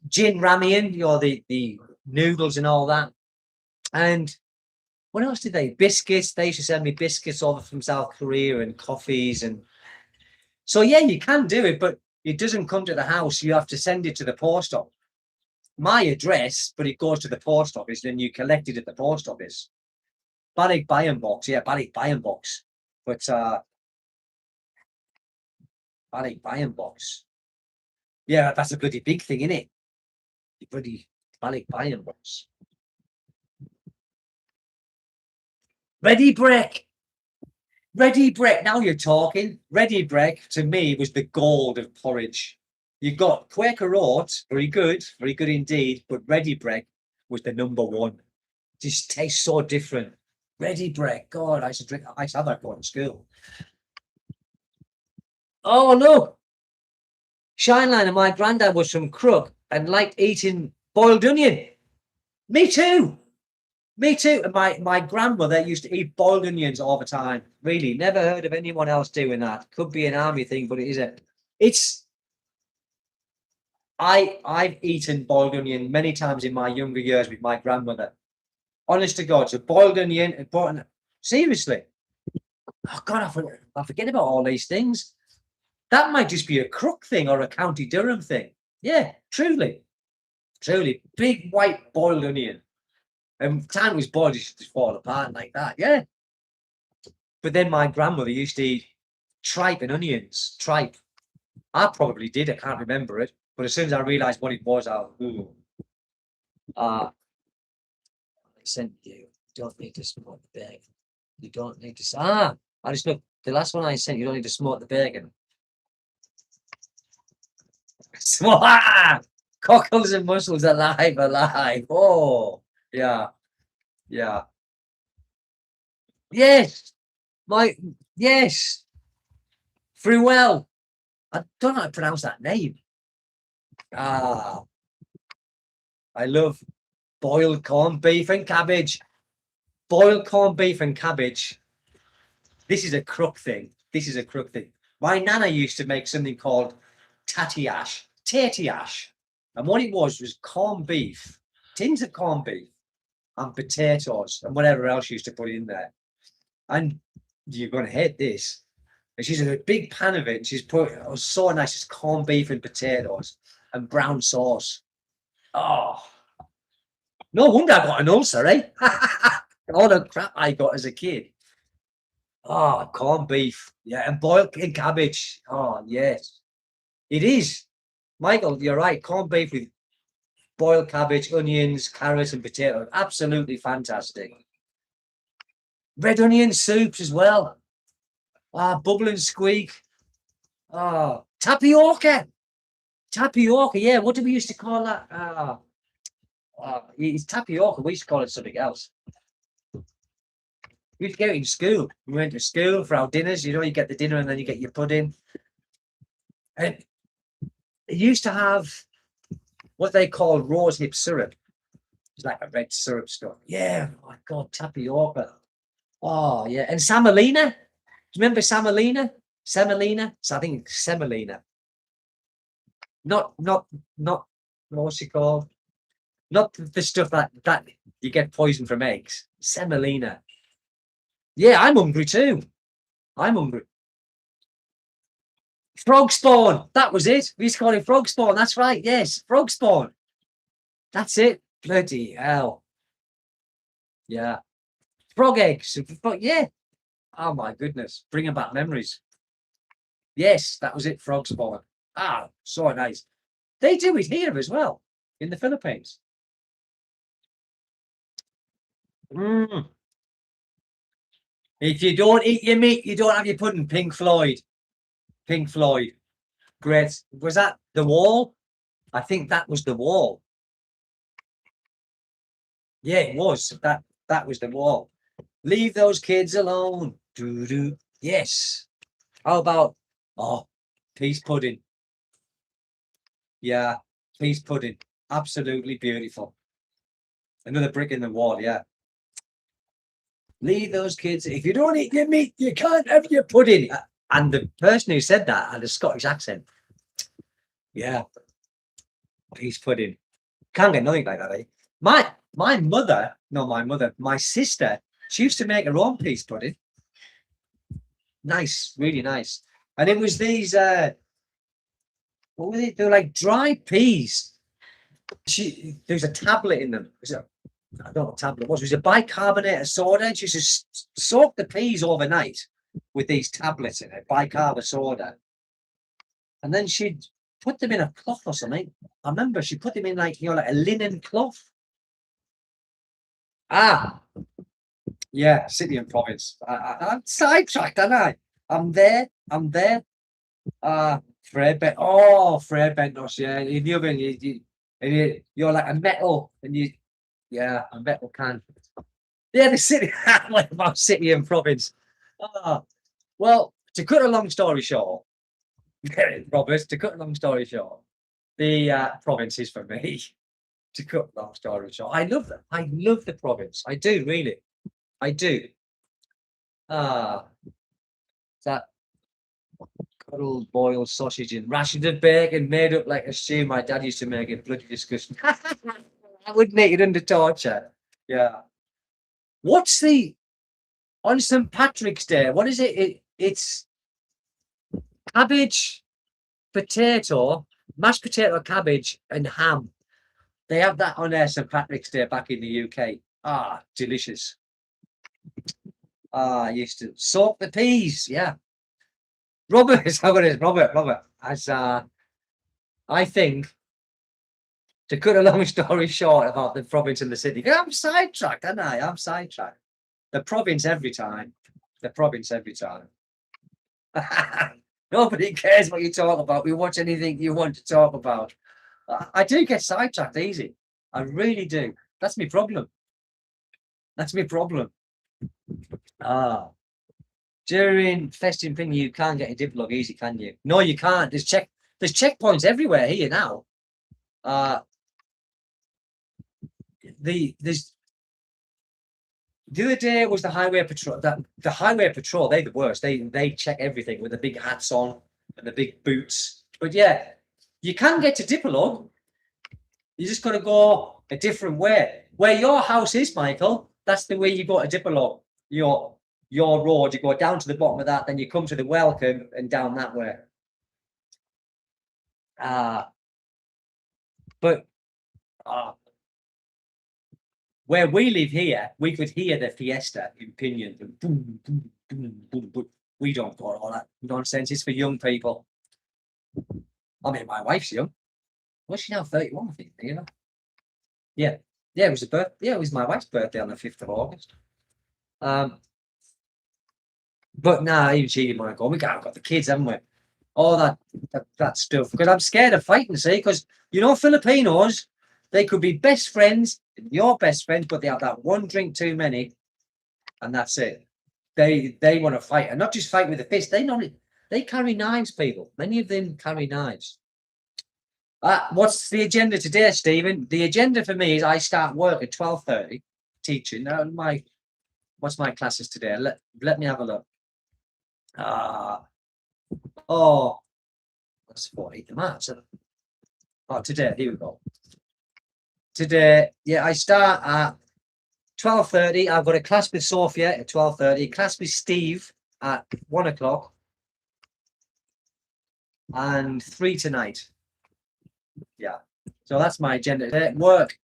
Jin ramen, you know, the noodles and all that. And what else did they? Biscuits. They used to send me biscuits over from South Korea and coffees. And so, yeah, you can do it, but it doesn't come to the house. You have to send it to the post office. My address, but it goes to the post office, then you collect it at the post office. Balik Bayan box, yeah, Balik Bayan box. But Balik Bayan box. Yeah, that's a bloody big thing, isn't it? The bloody Balik Bayan box. Ready Break. Ready Break. Now you're talking. Ready Break to me was the gold of porridge. You got Quaker Oats, very good indeed. But Ready Break was the number one. Just tastes so different. Ready Break. God, I used to have that going to school. Oh look, Shineline and my granddad was from Crook and liked eating boiled onion. Me too. And my grandmother used to eat boiled onions all the time. Really, never heard of anyone else doing that. Could be an army thing, but I've eaten boiled onion many times in my younger years with my grandmother. Honest to God, so boiled onion and seriously. Oh God, I forget about all these things. That might just be a Crook thing or a County Durham thing. Yeah, truly. Truly, big white boiled onion. And time it was boiled, it used to fall apart like that. Yeah. But then my grandmother used to eat tripe and onions. Tripe. I probably did. I can't remember it. But as soon as I realised what it was, I was, ooh. I sent you. Don't need to smoke the bacon. You don't need to. I just look. The last one I sent, you don't need to smoke the bacon. Cockles and mussels alive, alive. Oh, yeah, yeah. Yes, yes. Fruel. I don't know how to pronounce that name. I love boiled corned beef and cabbage. Boiled corned beef and cabbage. This is a crook thing. My nana used to make something called tatty-ash. And what it was corned beef, tins of corned beef, and potatoes, and whatever else she used to put in there. And you're going to hate this. And she's in a big pan of it, and she's put, it was so nice, it's corned beef and potatoes and brown sauce. Oh, no wonder I got an ulcer, eh? All the crap I got as a kid. Oh, corned beef. Yeah, and boiled cabbage. Oh, yes. It is. Michael, you're right. Corned beef with boiled cabbage, onions, carrots, and potatoes. Absolutely fantastic. Red onion soups as well. Bubble and squeak. Tapioca. Tapioca, yeah. What do we used to call that? It's tapioca. We used to call it something else. We used to get it in school. We went to school for our dinners. You know, you get the dinner and then you get your pudding. And it used to have what they call rosehip syrup. It's like a red syrup stuff. Yeah, oh my God, tapioca. Oh, yeah. And semolina. Do you remember semolina? Semolina? So I think semolina. Not what's it called? Not the stuff that you get poisoned from eggs. Semolina. Yeah, I'm hungry too. I'm hungry. Frog spawn. That was it. We used to call it frog spawn. That's right. Yes, frog spawn. That's it. Bloody hell. Yeah. Frog eggs. Yeah. Oh my goodness. Bringing back memories. Yes, that was it. Frog spawn. So nice. They do it here as well in the Philippines. If you don't eat your meat, you don't have your pudding. Pink Floyd. Pink Floyd. Great. Was that The Wall? I think that was The Wall. Yeah, it was. That was The Wall. Leave those kids alone. Doo-doo. Yes. How about peas pudding? Yeah, peas pudding. Absolutely beautiful. Another brick in the wall, yeah. Leave those kids. If you don't eat your meat, you can't have your pudding. And the person who said that had a Scottish accent. Yeah. Peas pudding. Can't get nothing like that, eh? My sister, she used to make her own peas pudding. Nice, really nice. And it was these what were they? They were like dried peas. There's a tablet in them. I don't know what tablet it was. It was a bicarbonate of soda, and she used to soak the peas overnight with these tablets in it, bicarb soda. And then she'd put them in a cloth or something. I remember she put them in like a linen cloth. Yeah, city and province. I'm sidetracked, aren't I? I'm there. Fred Bentos, yeah. In the oven, you're like a metal, and a metal can. Yeah, the city, like about city and province. Well, to cut a long story short, Robert, the province is for me. To cut a long story short, I love them. I love the province. I do, really. I do. That cuddled boiled sausage and rashers of bacon made up like a stew. My dad used to make it. Bloody disgusting. I would make it under torture. Yeah. What's on St. Patrick's Day? What is it? It's cabbage, potato, mashed potato, cabbage, and ham. They have that on St. Patrick's Day back in the UK. Ah, delicious. I used to soak the peas. Yeah. Robert, Robert. As I think, to cut a long story short about the province and the city, I'm sidetracked, aren't I? I'm sidetracked. The province every time. The province every time. Nobody cares what you talk about. We watch anything you want to talk about. I do get sidetracked easy. I really do. That's my problem. That's my problem. Ah. During festive thing, you can't get a diplog easy, can you? No, you can't. There's checkpoints everywhere here now. There's the other day was the highway patrol. The highway patrol, they're the worst. They check everything with the big hats on and the big boots. But yeah, you can get to Dipolog. You just got to go a different way. Where your house is, Michael, that's the way you go to Dipolog. Your road, you go down to the bottom of that, then you come to the welcome and down that way. But where we live here, we could hear the fiesta in Pinion. Boom, boom, boom, boom, boom. We don't got all that nonsense. It's for young people. I mean, my wife's young. What's she now? 31, I think. You know. Yeah, it was it was my wife's birthday on the 5th of August. But nah, even she didn't want to go. We got the kids, haven't we? All that stuff. Because I'm scared of fighting, see, because Filipinos, they could be best friends, your best friends, but they have that one drink too many, and that's it. They want to fight, and not just fight with a fist. They carry knives, people. Many of them carry knives. What's the agenda today, Stephen? The agenda for me is I start work at 12:30, teaching. What's my classes today? Let me have a look. That's 14th of March. Today, here we go. Today, yeah, I start at 12:30. I've got a class with Sophia at 12:30, class with Steve at 1 o'clock, and 3 tonight. Yeah, so that's my agenda today. Work.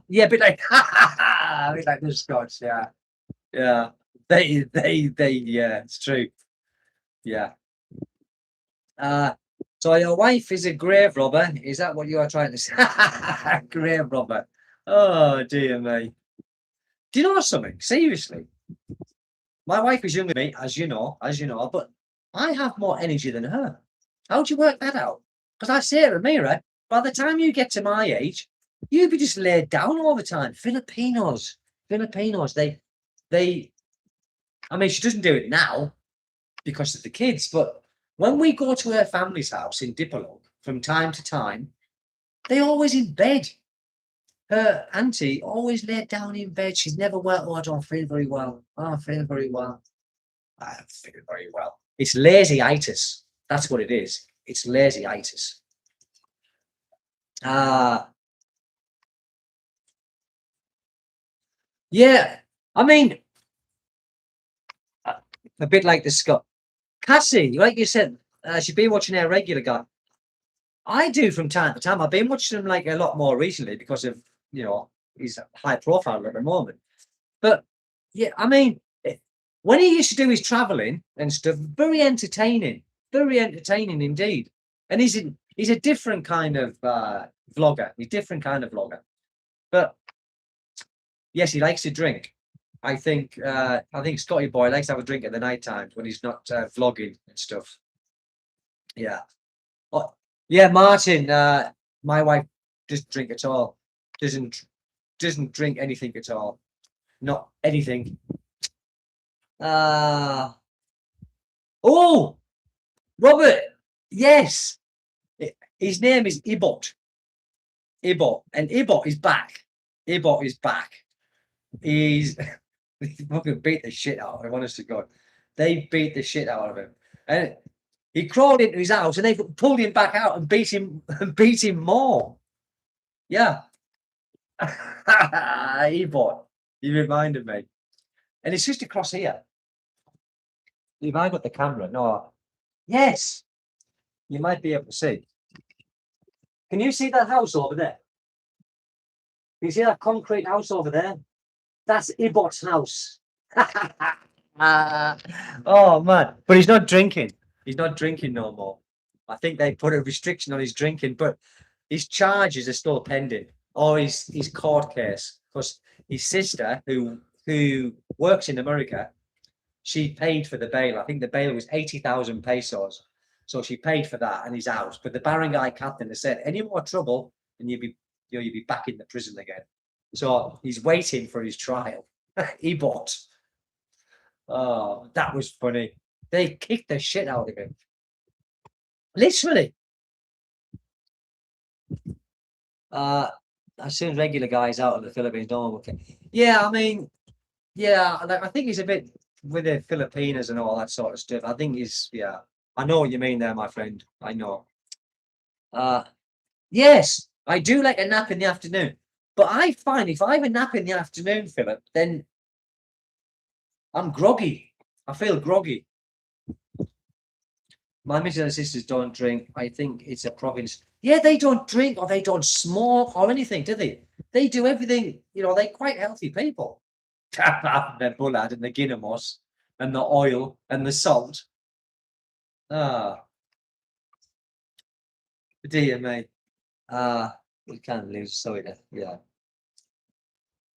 Yeah, a bit like the Scots, yeah. They, yeah, it's true. Yeah. So your wife is a grave robber. Is that what you are trying to say? Grave robber. Oh dear me. Do you know something? Seriously, my wife is younger than me, as you know, but I have more energy than her. How'd you work that out? Because I say to Amira, by the time you get to my age, you'd be just laid down all the time. Filipinos, they. I mean, she doesn't do it now because of the kids, but when we go to her family's house in Dipolog from time to time, they're always in bed. Her auntie always laid down in bed. She's never well. Oh, I don't feel very well. Oh, I feel very well. I don't feel very well. It's lazy-itis. That's what it is. It's lazy-itis. Yeah. I mean, a bit like the Scott. Cassie, like you said, she's been watching our regular guy. I do from time to time. I've been watching him like a lot more recently because of he's high profile at the moment. But yeah, I mean, when he used to do his traveling and stuff, very entertaining indeed. And he's a different kind of vlogger. He's a different kind of vlogger. But yes, he likes to drink. I think Scotty Boy likes to have a drink at the night times when he's not vlogging and stuff. Yeah. Oh, yeah, Martin. My wife doesn't drink at all. Doesn't drink anything at all. Not anything. Oh, Robert. Yes. His name is Ibot. And Ibot is back. He fucking beat the shit out of him, honest to God. They beat the shit out of him. And he crawled into his house and they pulled him back out and beat him more. Yeah. Ebot. He reminded me. And it's just across here. If I got the camera, no. Yes. You might be able to see. Can you see that house over there? Can you see that concrete house over there? That's Ibot's house. Oh man, but he's not drinking. He's not drinking no more. I think they put a restriction on his drinking, but his charges are still pending, or his court case, because his sister, who works in America, she paid for the bail. I think the bail was 80,000 pesos, so she paid for that and his house. But the barangay captain has said, any more trouble, and you'll be back in the prison again. So he's waiting for his trial. Ibot. Oh, that was funny. They kicked the shit out of him. Literally. As soon as regular guys out of the Philippines, no one will care. Yeah, I mean, yeah, I think he's a bit with the Filipinas and all that sort of stuff. I think he's, yeah, I know what you mean there, my friend. I know. Yes, I do like a nap in the afternoon. But I find if I have a nap in the afternoon, Philip, then I'm groggy. I feel groggy. My missus and sisters don't drink. I think it's a province. Yeah, they don't drink or they don't smoke or anything, do they? They do everything. You know, they're quite healthy people. The bullard and the ginamos and the oil and the salt. Ah, dear me. We can't lose. Sorry, yeah.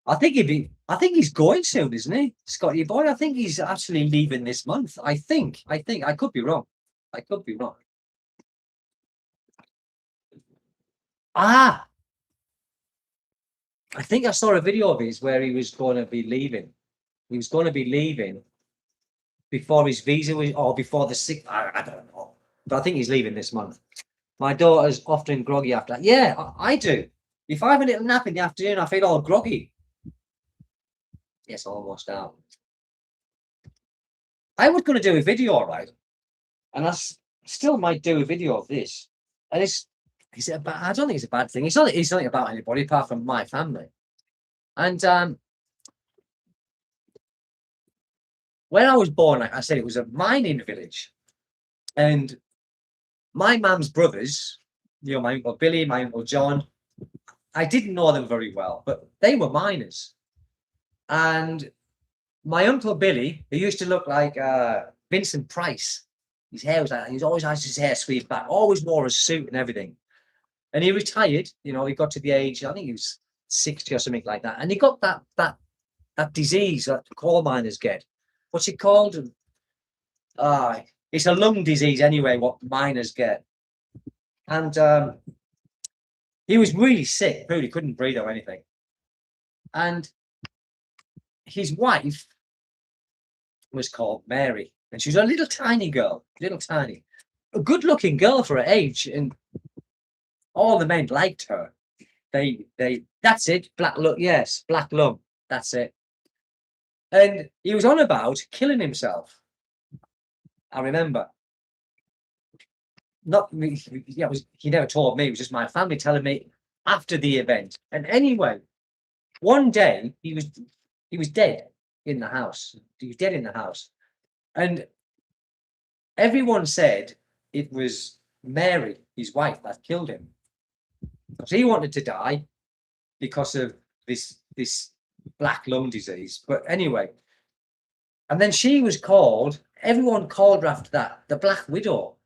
I think he's going soon, isn't he, Scotty boy? I think he's actually leaving this month. I think. I could be wrong. I could be wrong. I think I saw a video of his where he was going to be leaving. He was going to be leaving before his visa was, or before the sick. I don't know, but I think he's leaving this month. My daughter's often groggy after that. Yeah, I do. If I have a little nap in the afternoon, I feel all groggy. Yes, almost out. I was going to do a video, right? And I still might do a video of this. And is it a bad? I don't think it's a bad thing. It's nothing about anybody apart from my family. And when I was born, like I said, it was a mining village. And my mum's brothers, you know, my Uncle Billy, my Uncle John, I didn't know them very well, but they were miners. And my Uncle Billy, who used to look like Vincent Price, his hair was like that. He always had his hair swept back, always wore a suit and everything. And he retired, you know, he got to the age, I think he was 60 or something like that. And he got that disease that coal miners get. What's it called? It's a lung disease anyway, what miners get. And he was really sick, really couldn't breathe or anything. And his wife was called Mary, and she was a little tiny girl, a good-looking girl for her age, and all the men liked her. That's it, black lung, yes, black lung, that's it. And he was on about killing himself. I remember. Not me, yeah, he never told me, it was just my family telling me after the event. And anyway, one day he was dead in the house. He was dead in the house. And everyone said it was Mary, his wife, that killed him. Because he wanted to die because of this black lung disease. But anyway, and then she was called, everyone called her after that, the Black Widow.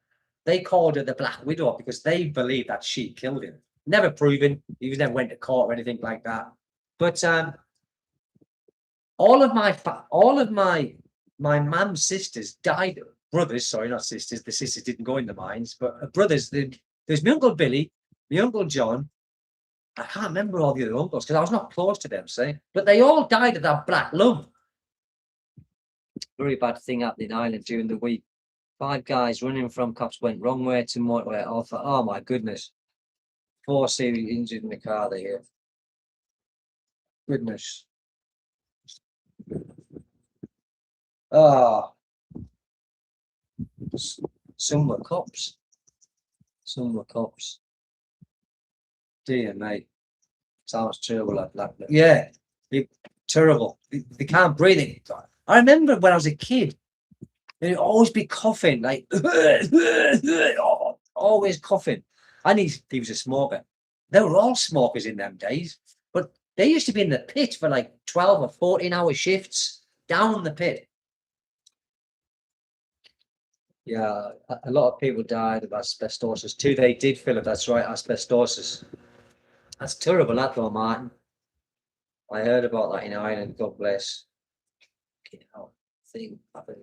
They called her the Black Widow because they believed that she killed him. Never proven. He was never went to court or anything like that. But all of my mum's sisters died. Brothers, sorry, not sisters. The sisters didn't go in the mines, but brothers. There's my Uncle Billy, my Uncle John. I can't remember all the other uncles because I was not close to them, see. But they all died of that black lung. Very bad thing happened in Ireland during the week. 5 guys running from cops went wrong way to motorway off. Oh my goodness. 4 seriously injured in the car they hit. Goodness. Oh. Some were cops. Dear mate. Sounds terrible like that. Yeah. Terrible. They can't breathe. I remember when I was a kid, they'd always be coughing, like always coughing. And he was a smoker. They were all smokers in them days, but they used to be in the pit for like 12 or 14-hour shifts down the pit. Yeah, a lot of people died of asbestosis too. They did, Philip. That's right, asbestosis. That's terrible, that though, Martin. I heard about that in Ireland. God bless. Thing happened.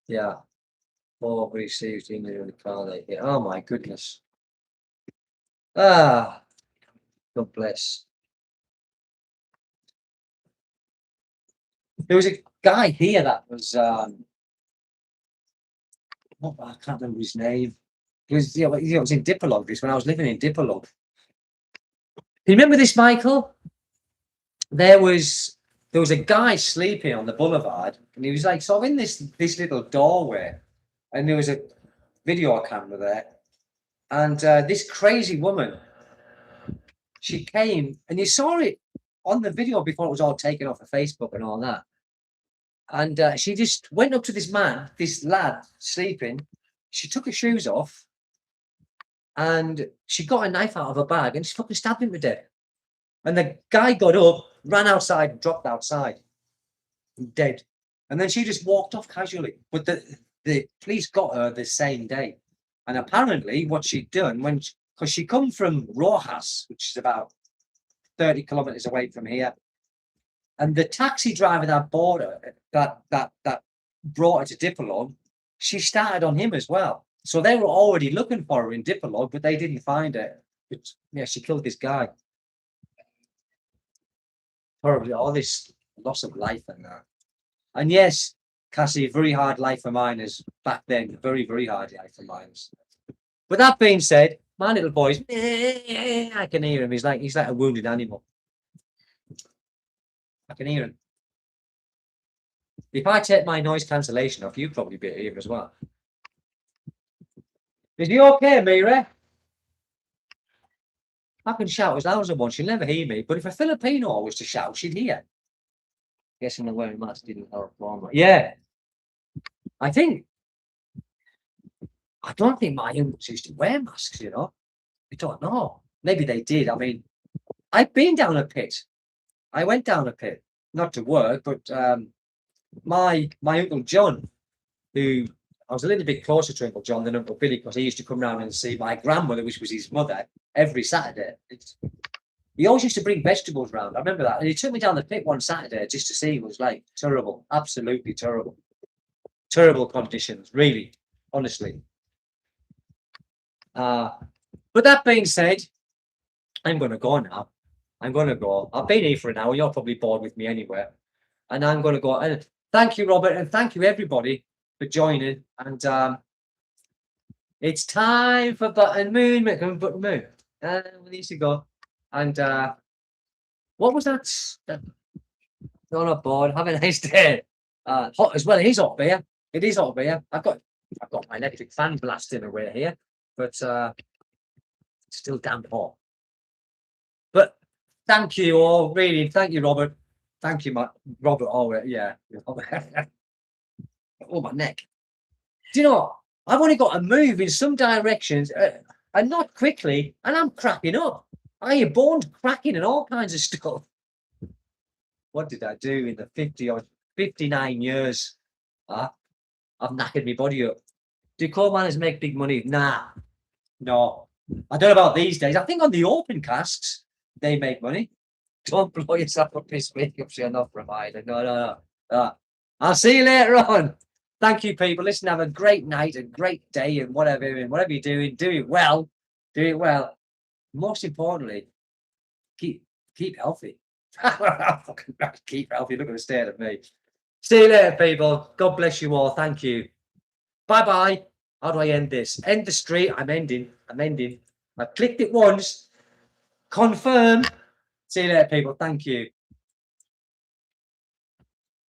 Yeah. Oh, received in the car. Oh my goodness. Ah, God bless. There was a guy here that was I can't remember his name. He was, it was in Dipolog, this when I was living in Dipolog. You remember this, Michael? There was a guy sleeping on the boulevard, and he was like sort of in this little doorway, and there was a video camera there, and this crazy woman, she came, and you saw it on the video before it was all taken off of Facebook and all that. And she just went up to this lad sleeping. She took her shoes off, and she got a knife out of her bag, and she fucking stabbed him to death. And the guy got up, ran outside, and dropped outside, dead. And then she just walked off casually. But the police got her the same day. And apparently, what she'd done because she come from Rojas, which is about 30 kilometers away from here, and the taxi driver that bought her, that brought her to Dipolog, she started on him as well. So they were already looking for her in Dipolog, but they didn't find her. But yeah, she killed this guy. Horribly, all this loss of life and that. And yes, Cassie, very hard life for miners back then. Very, very hard life for miners. But that being said, my little boy's, I can hear him. He's like a wounded animal. I can hear him. If I take my noise cancellation off, you'd probably be here as well. Is he okay, Mira? I can shout as loud as I want. She'll never hear me. But if a Filipino was to shout, she'd hear. Guessing the wearing masks didn't help. Yeah. I don't think my uncles used to wear masks, I don't know. Maybe they did. I mean, I've been down a pit. I went down a pit, not to work, but my Uncle John, who I was a little bit closer to Uncle John than Uncle Billy because he used to come round and see my grandmother, which was his mother, every Saturday. He always used to bring vegetables round. I remember that. And he took me down the pit one Saturday just to see. It was like terrible, absolutely terrible. Terrible conditions, really, honestly. But that being said, I'm going to go now. I'm going to go. I've been here for an hour. You're probably bored with me anyway. And I'm going to go. And thank you, Robert. And thank you, everybody, for joining. And it's time for Button Moon. Button Moon. We need to go. And what was that? No, not bored. Have a nice day. Hot as well. It is hot beer. It is hot beer. I've got my electric fan blasting away here, but it's still damn hot. But thank you all, really. Thank you, Robert. Thank you, Robert. Oh, yeah. Oh, my neck. Do you know what? I've only got to move in some directions and not quickly, and I'm cracking up. I hear bones cracking and all kinds of stuff. What did I do in the 59 years? I've knackered my body up. Do coal miners make big money? Nah. No. I don't know about these days. I think on the open casts, they make money. Don't blow yourself up this week if you're not provided. No. I'll see you later on. Thank you, people. Listen, have a great night, a great day, and whatever you're doing, do it well. Do it well. Most importantly, keep healthy. Keep healthy. Look at the state of me. See you later, people. God bless you all. Thank you. Bye-bye. How do I end this? End the stream. I'm ending. I clicked it once. Confirm. See you later, people. Thank you.